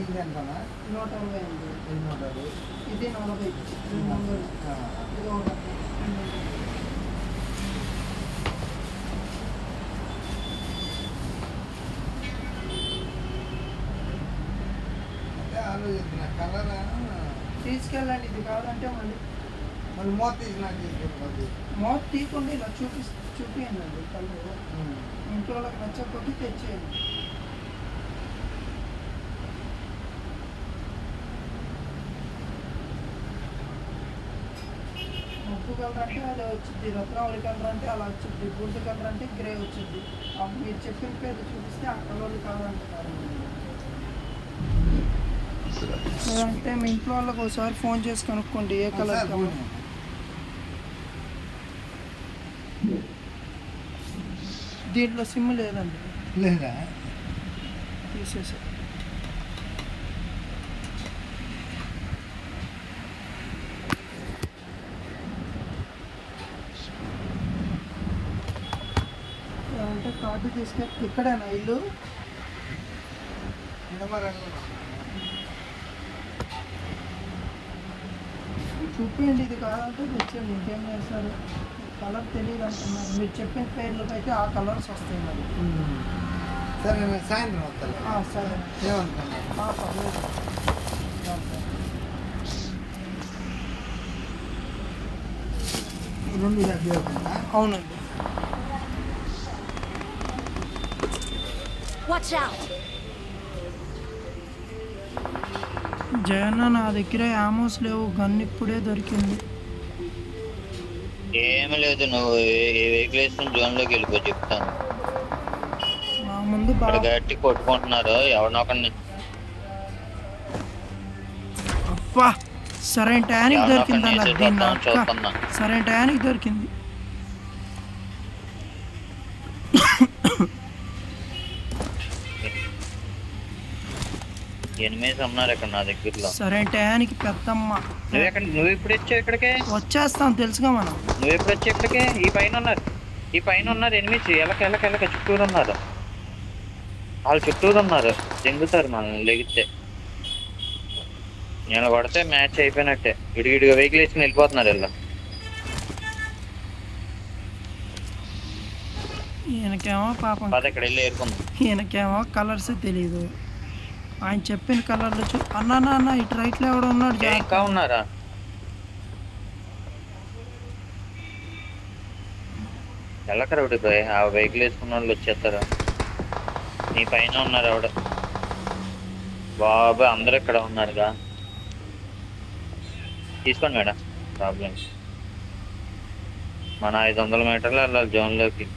ఇది ఎంతనా? 120 అండి. ఇది 160. ఇది 40, 200. ఇది 100. ఆలోచించిన కలర్ తీసుకెళ్ళండి, ఇది కావాలంటే మళ్ళీ మూత తీసి నాకు తీసుకుంటుంది. మౌత్ తీయకుండా ఇలా చూపియండి అండి కలర్. ఇంట్లో వాళ్ళకి నచ్చకపోతే తెచ్చేయండి. ముగ్గు కలర్ అంటే అలా వచ్చింది, రత్నావళి కలర్ అంటే అలా వచ్చింది, బూడిద కలర్ అంటే గ్రే వచ్చింది. అప్పుడు మీరు చెప్పిన పేరు చూపిస్తే ఆ కలర్లు కావాలంటున్నారు. లేదంటే మీ ఇంట్లో వాళ్ళకి ఒకసారి ఫోన్ చేసి కనుక్కోండి ఏ కలర్ ఒకసారి ఫోన్ కావాలి. దీంట్లో సిమ్ లేదండి, లేదా తీసేసా. అంటే కార్డు తీసుకెళ్ళి ఇక్కడేనా ఇల్లు? చూపించండి, ఇది కావాలంటే తెచ్చండి, ఇంకేం చేస్తారు. కలర్ తెలియదు అంటున్నారు, మీరు చెప్పిన పేర్లకు అయితే ఆ కలర్స్ వస్తాయి మరి. సరే నేను సాయంత్రం వస్తాను. సరే ఏమనుకున్నా పర్లేదు. రెండు దగ్గర అవునండి. Watch out! జయన్న, నా దగ్గర యామోస్ లేవు, గన్ ఇప్పుడే దొరికింది. ఏమీ లేదు, నువ్వు ఏ వెహికల్ వేసుకుని జోన్లోకి వెళ్ళిపో, చెప్తాను. నా ముందు ఇక్కడ బాగా గట్టి కొట్టుకుంటున్నారు ఎవరినొకరిని. అబ్బా, సరైన టయానికి దొరికింది అన్న, దీన్ని అక్క చూస్తున్నా. సరైన టయానికి దొరికింది. ఎనిమిది ఉన్నారు ఇక్కడ నా దగ్గరలో. సరైన టయానికి పెద్దమ్మ. నువ్వు ఇప్పుడు వచ్చావు ఇక్కడికే? వచ్చేస్తాం తెలుసుగా మనం. నువ్వు ఎప్పుడు వచ్చావు ఇక్కడికే? ఈ పైన ఉన్నారు ఎనిమిది, ఎలక చుట్టూరు ఉన్నారు. వాళ్ళు చుట్టూరు ఉన్నారు, దింగుతారు మనం లెగితే. నేను కొడితే మ్యాచ్ అయిపోయినట్టే. ఇడిగిడిగా వెహికల్ వేసుకుని వెళ్ళిపోతున్నారు వీళ్ళు. ఈయనకేమో పాపం, పద ఇక్కడ వెళ్ళి ఏరుకుందాం. ఈయనకేమో కలర్స్ తెలియదు. ఆయన చెప్పిన కలర్లు అన్నా ఇటు రైట్లో ఎవడో ఉన్నాడు, ఇంకా జాగ్రత్త. ఉన్నారా? వెళ్ళకరా ఒకటి పోయి, ఆ వెహికల్ వేసుకున్న వాళ్ళు వచ్చేస్తారు. నీ పైన ఉన్నారు ఆవిడ. బాబా అందరూ ఇక్కడ ఉన్నారుగా. తీసుకోండి మేడం, ప్రాబ్లం. మన 500 మీటర్లు వెళ్ళాలి జోన్లోకి.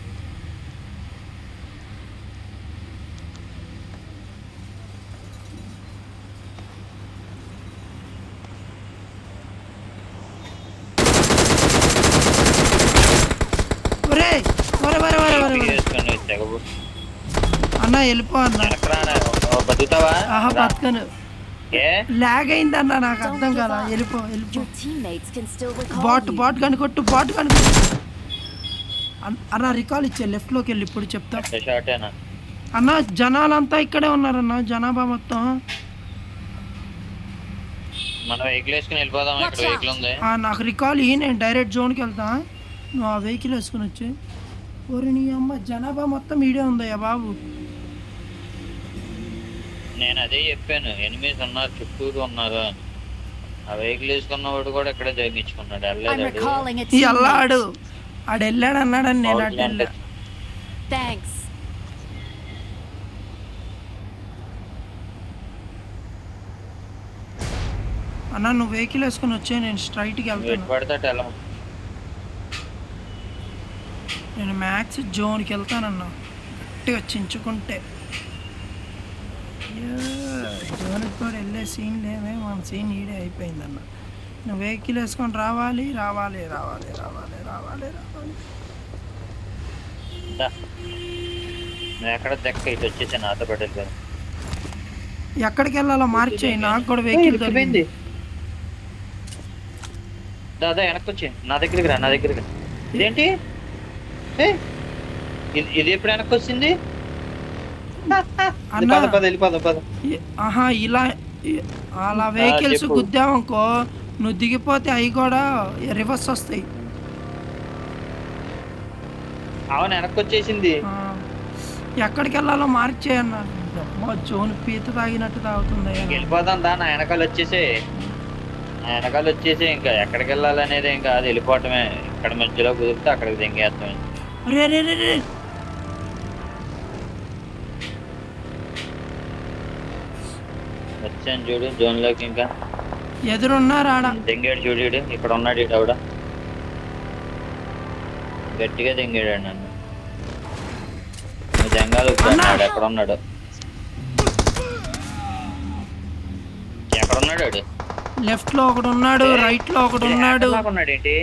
వేసుకొని తెగబు. అన్న వెళ్ళిపో అన్న. వెనకరా, బతుకుతావా? ఆహా బతకను, ఏ లాగ్ అయిందన్న, నాకు అర్థం కాల. వెళ్ళిపో. Your teammates can still recall but you. కనుకొట్టు. అన్న రికాల్ ఇచ్చే, లెఫ్ట్లోకి వెళ్ళి ఇప్పుడు చెప్తా. షార్టేనా? అన్న జనాలంతా ఇక్కడే ఉన్నారన్న, జనాభా మొత్తం. మనం వెహికల్ వేసుకుని వెళ్ళిపోదాం. ఇక్కడ వెహికల్ ఉంది. నాకు రికాల్ ఇయ్యి, నేను డైరెక్ట్ జోన్కి వెళ్తా. నువ్వు ఆ వెహికల్ వేసుకుని వచ్చి. ఓరి నీ అమ్మ, జనాభా మొత్తం ఈడే ఉందయ్యా బాబు. నేను అదే చెప్పాను, ఎనిమిది ఉన్నారు, చుట్టూరు ఉన్నారు. ఆ వెహికల్ వేసుకున్నవాడు కూడా ఇక్కడే తగ్గించుకున్నాడు. I'm వెళ్ళలేదు. recalling a ఈ అల్లాడు teammate. ఆడు వెళ్ళాడు అన్నాడని నేను అడ్డు వెళ్ళా. Thanks. అన్న నువ్వు వెహికల్ వేసుకుని వచ్చే, నేను స్ట్రైట్కి వెయిట్ వెళ్తాను. పడితే ఎలా? నేను మ్యాక్స్ జోన్కి వెళ్తానన్న, గట్టిగా చించుకుంటే. జోన్కి కూడా వెళ్ళే సీన్ లేవే, మన సీన్ ఈడే అయిపోయిందన్న. నువ్వు వెహికల్ వేసుకొని రావాలి. నేను ఎక్కడ దక్క ఇటు వచ్చేసి నాతో పెట్టాలి కదా. ఎక్కడికి వెళ్ళాలో మార్చేయి, నాకు కూడా వెహికల్ దొరికింది. దాదా వెనక్కి వచ్చి నా దగ్గరికి రా. ఇదేంటి? ఇది ఎప్పుడు వెనక్కి వచ్చింది? అన్న వెళ్ళిపోదాం. ఆహా, అలా వెహికల్స్ చెప్పు. గుద్దామనుకో, నువ్వు దిగిపోతే అవి కూడా రివర్స్ వస్తాయి. అవును, వెనక్కి వచ్చేసింది. ఎక్కడికి వెళ్ళాలో మార్చేయన్న. జోన్ పీత తాగినట్టు తాగుతుంది. వెళ్ళిపోదాం దా. నా వెనకాల వచ్చేసి ఇంకా ఎక్కడికి వెళ్ళాలనేది ఇంకా అది వెళ్ళిపోవటమే. ఇక్కడ మధ్యలో కుదిరితే అక్కడికి దింగేస్తామే. రే వచ్చాను చూడు జోన్లోకి. ఇంకా ఎదురున్నారు ఆడ. దింగాడు చూడు, ఇక్కడ ఉన్నాడు. ఇటు ఆవిడ గట్టిగా దింగాడు నన్ను. జంగాలు ఎక్కడ ఉన్నాడు? ఎక్కడున్నాడు వాడు? లెఫ్ట్లో ఒకడు ఉన్నాడు, రైట్లో ఒకడు ఉన్నాడు, ఉన్నాడు ఏంటి?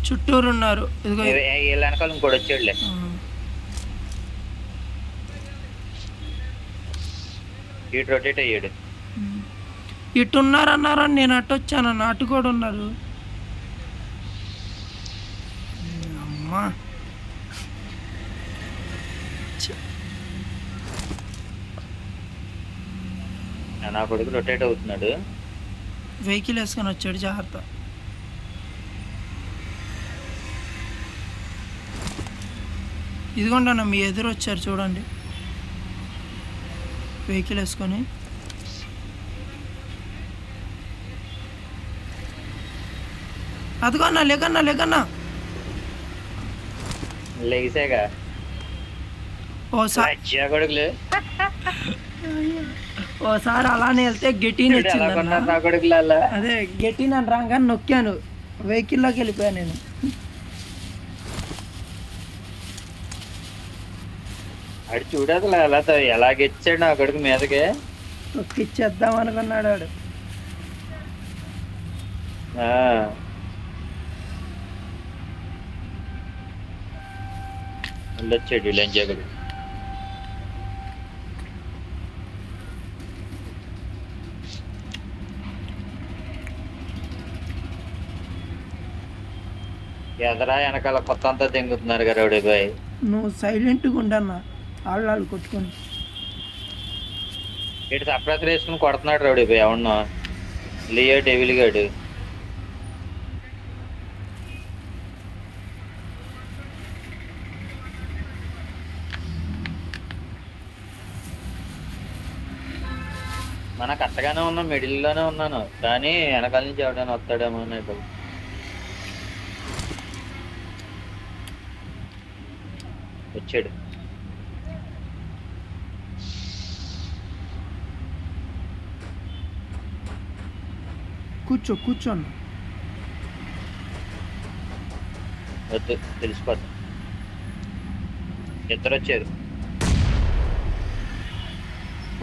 చుట్టూరు ఉన్నారు. ఇదిగో వీళ్ళ వెనకాల ఇంకోటి వచ్చాడులే. ఇటు రొటేట్ అయ్యాడు. ఇటున్నారు అన్నారని నేను అటు వచ్చానన్న, అటు కూడా ఉన్నారు. అమ్మా నా కొడుకు రొటేట్ అవుతున్నాడు. వెహికల్ వేసుకొని వచ్చాడు, జాగ్రత్త. ఇదిగోండి అన్న, మీ ఎదురు వచ్చారు చూడండి, వెహికల్ వేసుకొని. అదిగోన్నా, లేకన్నా లేకన్నా. లెగిసాగా ఓసారి కొడుకులు ఓసారి అలానే వెళ్తే గెటీన్ ఎలా వచ్చింది. కొన్నారు నా కొడుకులు అలా? అదే గెటీన్ అని రాగానే నొక్కాను, వెహికల్లోకి వెళ్ళిపోయాను నేను. అడు చూడదు అలా ఎలా గెచ్చాడు నా కొడుకు మీదకి. తొక్కిచ్చేద్దాం అనుకున్నాడు వాడు. వచ్చాడు లంచా కొడుకు. ఎదరా వెనకాల కొత్త అంతా తెంగుతున్నారు కదా రౌడీ బాయ్. నువ్వు సైలెంట్గా ఉండన్నా, వాళ్ళు కొట్టుకొని. ఇటు సపరేట్ వేసుకుని కొడుతున్నాడు రౌడీ బాయ్. అవును, లియో డెవిల్ గాడు. మన కరెక్ట్గానే ఉన్నాం, మిడిల్లోనే ఉన్నాను, కానీ వెనకాల నుంచి ఎవడైనా వస్తాడేమో అని. వచ్చాడు. కూర్చోన్నా. వద్దు, తెలిసిపోతా. ఇద్దరు వచ్చారు.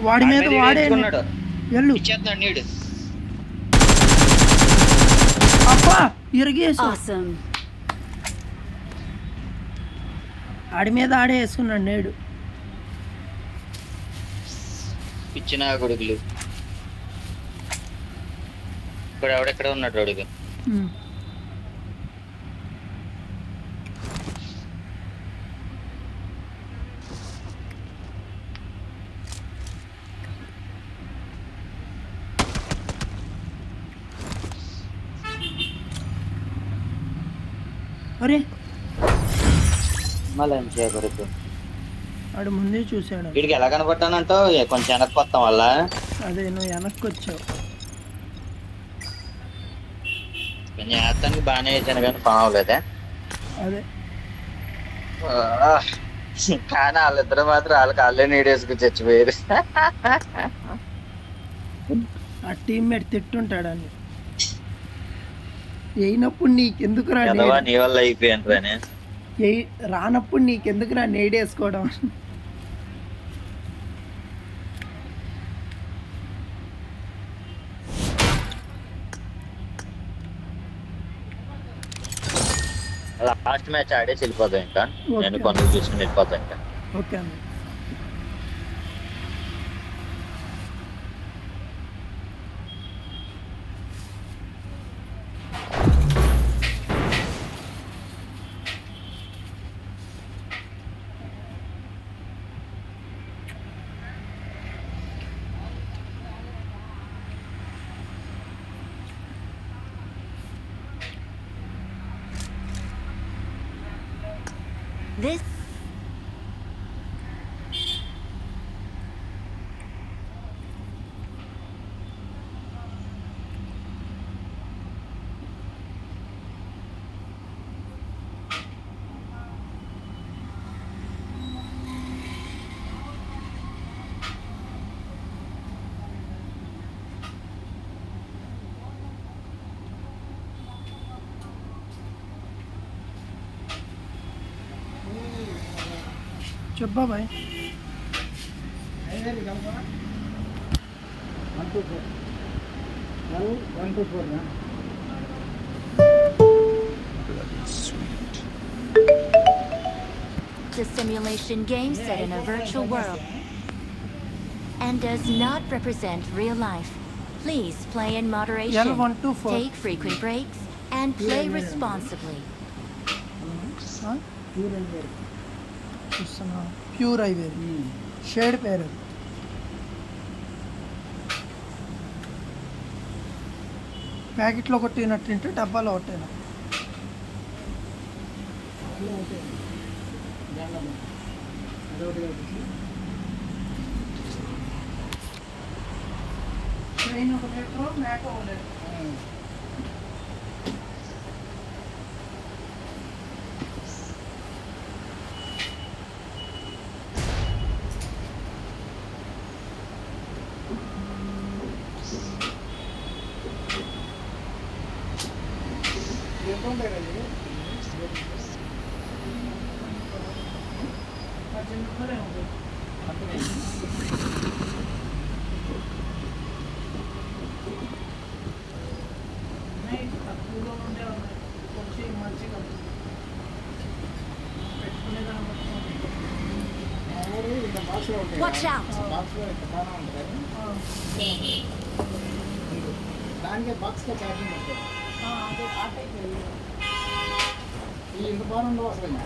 వాడి మీద వాడే వెళ్ళు. ఇచ్చేస్తున్నాడు నీడు. అబ్బా ఇరిగేసి Awesome. ఆడి మీద ఆడే వేసుకున్నాడు నేడు. ఇచ్చిన కొడుకులు. ఇక్కడ ఎవడెక్కడ ఉన్నాడు అడుగు. అరే మళ్ళీ కొడుకు ఆడు ముందే చూశాడు. వీడికి ఎలా కనపడ్డానంటావు? కొంచెం వెనక్కి వస్తాం వల్ల. అదే నువ్వు వెనక్కి వచ్చావు. కొంచెం వేస్తానికి బాగానే వేసాను కానీ పని అవ్వలేదే. అదే కానీ వాళ్ళిద్దరు మాత్రం వాళ్ళకి వాళ్ళే నీడేసుకు చచ్చిపోయారు. ఆ టీమ్మేట్ తిట్టుంటాడని. అయినప్పుడు నీకెందుకురా నీ వల్ల అయిపోయాను. రానప్పుడు నీకెందుకురా నేడేసుకోవడం. లాస్ట్ మ్యాచ్ ఆడేసి వెళ్ళిపోతాం ఇంకా. నేను పనులు చూసుకుని వెళ్ళిపోతాను ఇంకా. ఓకే అన్న. This చెప్పా bye. L124 It's a simulation game set in a virtual world and does not represent real life. Please play in moderation, L124. take frequent breaks, and play responsibly. చూస్తున్నా ప్యూర్ ఐవేర్ షేడ్ పేరు ప్యాకెట్లో కొట్టినట్టుంటే డబ్బాలో కొట్టిన ట్రైన్ ఒక లీటరు మేక ఒక లీటరు Watch out! దానికి బాక్స్లో ప్యాకింగ్ ఉంటుంది ఈ ఇంత బాగుండో అసలు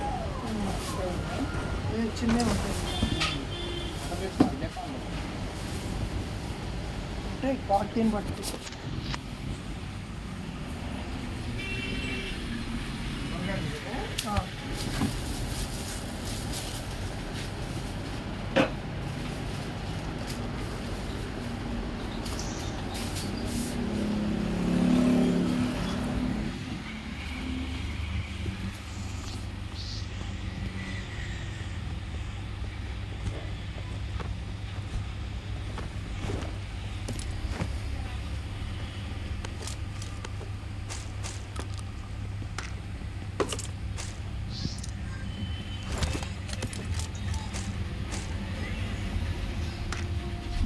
చిన్నవి ఉంటాయి అంటే క్వాలిటీని బట్టి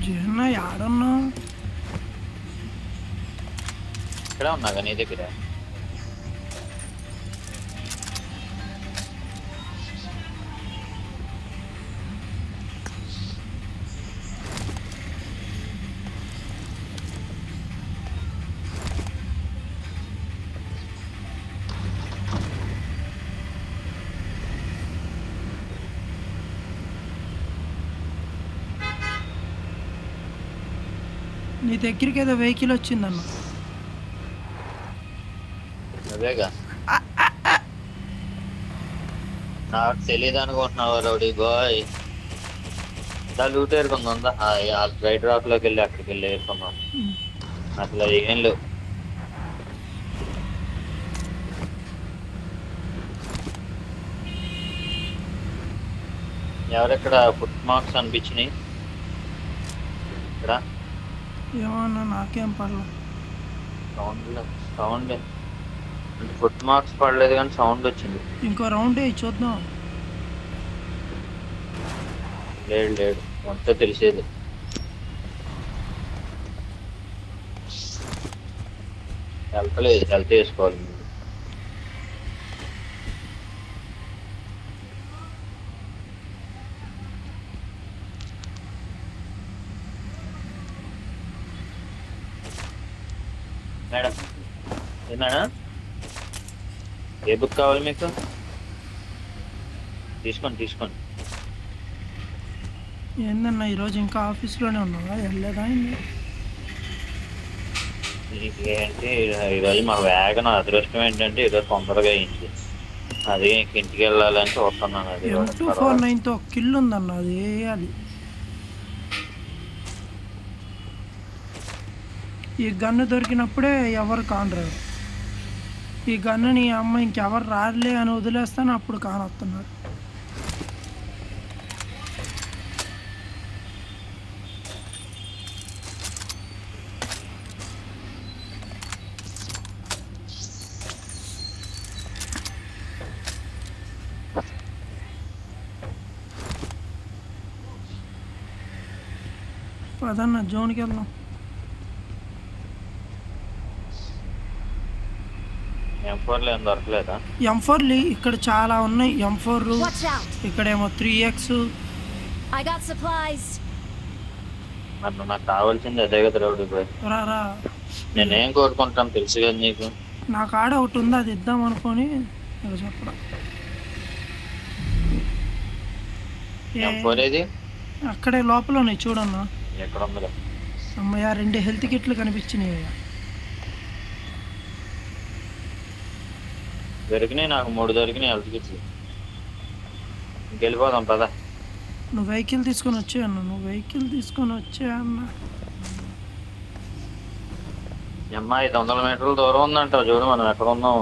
జగన్న ఆడన్నా ఇక్కడ ఉన్నాగా నీ దగ్గర. నీ దగ్గరికి ఏదో వెహికల్ వచ్చిందన్న అదేగా నాకు తెలియదు అనుకుంటున్నావు రౌడీ బాయ్. లూట్ ఏరుకుందా రైట్ రాక్ లోకి వెళ్ళి అక్కడికి వెళ్ళి ఏరుకున్నాం. అసలు ఏం లేవు. ఎవరెక్కడ ఫుట్ మార్క్స్ అనిపించినాయి ఇక్కడ? ఏమన్నా నాకేం పడలేదు సౌండ్ అంటే ఫుట్ మార్క్స్ పడలేదు కానీ సౌండ్ వచ్చింది. ఇంకో రౌండ్ వేయి చూద్దాం. లేడు మొత్తం తెలిసేది. వెళ్తలేదు, హెల్త్ వేసుకోవాలి. మేడం ఏమేనా ఏ బుక్ కావాలి మీకు? తీసుకోండి. ఏందన్నా ఈరోజు ఇంకా ఆఫీస్లోనే ఉన్నావా? వెళ్ళలేదా? ఏంటి ఈరోజు మా వేగన అదృష్టం ఏంటంటే ఈరోజు తొందరగా అయింది. అది ఇంటికి వెళ్ళాలని చూస్తున్నాను. అది M249తో కిల్ ఉందన్న, అది వేయాలి. ఈ గన్ను దొరికినప్పుడే ఎవరు కానరారు. ఈ గన్నుని అమ్మ ఇంకెవరు రారులే అని వదిలేస్తాను, అప్పుడు కానొస్తున్నారు. పదన్న జోన్కి వెళ్దాం. M4 ఏం దొరకలేదా? M4 ఇక్కడ చాలా ఉన్నాయి. M4 Watch out! ఇక్కడేమో 3X. I got supplies. మరి నాకు కావాల్సింది అదే కదా రౌడీ బాయ్. రా నేనేం కోరుకుంటాను తెలుసు కదా నీకు. నా కాడ ఒకటి ఉంది, అది ఇద్దాం అనుకొని నీకు చెప్పడం. M4 ఏది? అక్కడే లోపల ఉన్నాయి చూడన్నా. ఎక్కడ ఉందిలే. అమ్మయ్య 2 హెల్త్ కిట్లు కనిపించినాయి. దొరికినాయి నాకు 3 దొరికినాయి హెల్త్ కిట్లు. ఇంకెళ్ళిపోదాం పదా. నువ్వు వెహికల్ తీసుకొని వచ్చే అన్న. అమ్మా 500 మీటర్ల దూరం ఉందంటావు చూడు, మనం ఎక్కడ ఉన్నాం.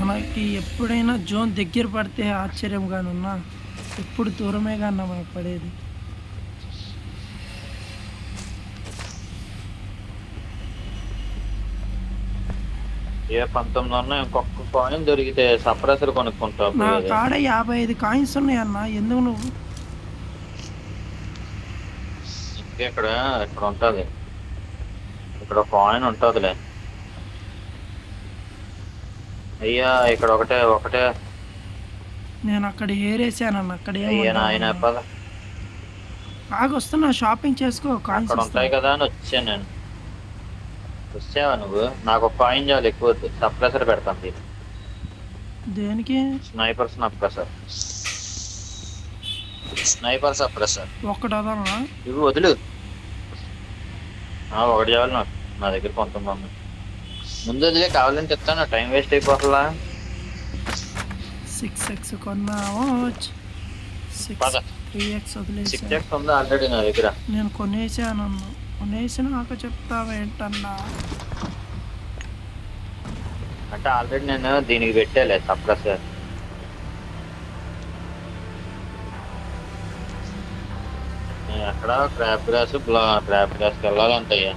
మనకి ఎప్పుడైనా జోన్ దగ్గర పడితే ఆశ్చర్యంగానున్నా, ఎప్పుడు దూరమే కన్నా మనకు పడేది. ఏ 19 ఉన్నా ఇంకొక కాయిన్ దొరికితే సప్రెసర్ కొనుక్కుంటావు. నా కాడ 55 కాయిన్స్ ఉన్నాయి అన్న. ఎందుకు నువ్వు ఇక్కడ ఉంటది, ఇక్కడ కాయిన్ ఉంటదిలే. అయ్యా ఇక్కడ ఒకటే నేను అక్కడ ఏరేసానన్న. అక్కడ అయ్యా నాయన పద. వస్తున్నా, షాపింగ్ చేసుకో. కాయిన్స్ అక్కడ ఉంటాయి కదా అని వచ్చాను నేను. వచ్చావా నువ్వు? నాకు ఒక కాయిన్ చాలు, ఎక్కువ సప్రెసర్ పెడతాను దీన్ని. దేనికి? స్నైపర్ సప్రెసర్ ఒక్కటి అదన్నా. ఇవి వదులు. ఒకటి చాలు నాకు, నా దగ్గర కొంతమంది. ముందు వదిలే, కావాలంటే చెప్తాను. టైం వేస్ట్ అయిపోతుందా? 6X కొన్నావు. 3X వదిలేసా. 6X ఉందా ఆల్రెడీ నా దగ్గర? నేను కొనేసినాక చెప్తావేంటన్నా. అంటే ఆల్రెడీ నేను దీనికి పెట్టాలే సప్రెసర్. అక్కడ క్రాప్ గ్రాస్కి వెళ్ళాలంటాయ్యా.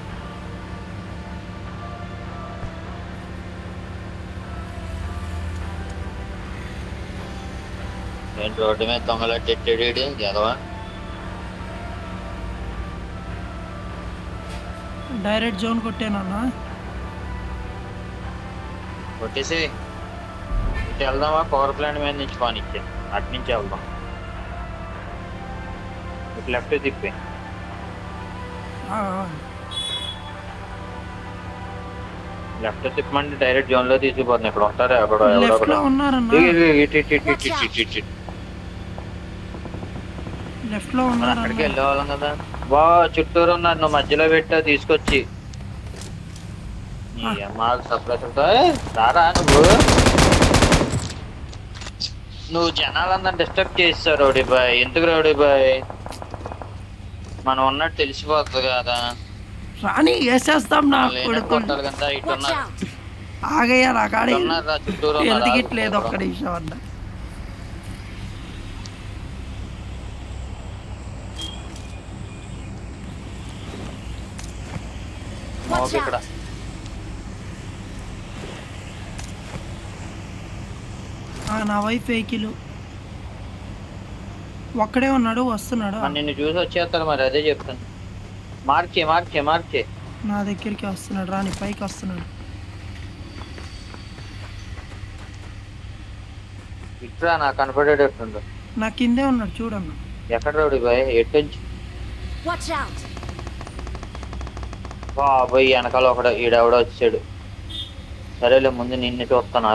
ఏంటి రోడ్డు మీద దొంగలట్టెట్టాడు ఎదవా. డైరెక్ట్ జోన్ కొట్టానన్నా. కొట్టేసి ఇటు వెళ్దామా? పవర్ ప్లాంట్ మీద నుంచి పానిచ్చే, అటు నుంచి వెళ్దాం. ఇటు లెఫ్ట్ తిప్పి. లెఫ్ట్ తిప్పమంటే డైరెక్ట్ జోన్ లో తీసుకుపోతుంది. ఇక్కడ ఉంటారా లెఫ్ట్ లో ఉన్నారన్నా. లెఫ్ట్ లో ఉన్నారు. అక్కడికి వెళ్ళేవాళ్ళం కదా. బా చుట్టూరు ఉన్నారు, నువ్వు మధ్యలో పెట్టా తీసుకొచ్చి. మాకు సప్రెసర్తో రారా నువ్వు జనాలందరూ డిస్టర్బ్ చేస్తావు రౌడీ బాయ్. ఎందుకు రౌడీ బాయ్? మనం ఉన్నట్టు తెలిసిపోతుంది కదా. రాని వేసేస్తాం. నా కొట్టాలి కదా. ఇటు Watch out! ఆగయ్యా నా కాడ ఉన్నారా చుట్టూరు ఎదిగిట్లేదు. ఒక్క నిమిషం అన్న. Watch ఇక్కడ out! నా వైఫ్ వెహికల్ ఒక్కడే ఉన్నాడు, వస్తున్నాడు. నిన్ను చూసి వచ్చేస్తారు మరి, అదే చెప్తాను. మార్చే నా దగ్గరికి వస్తున్నాడు. రాని పైకి వస్తున్నాడు. ఇట్లా నాకు కనపడేటట్టుండు. నా కిందే ఉన్నాడు చూడన్న. ఎక్కడ రౌడీ బాయ్? ఎట్టుంచి Watch out! బాబోయ్ వెనకాల ఈడెవడో వచ్చాడు. సరేలే ముందు నిన్ను చూస్తాను.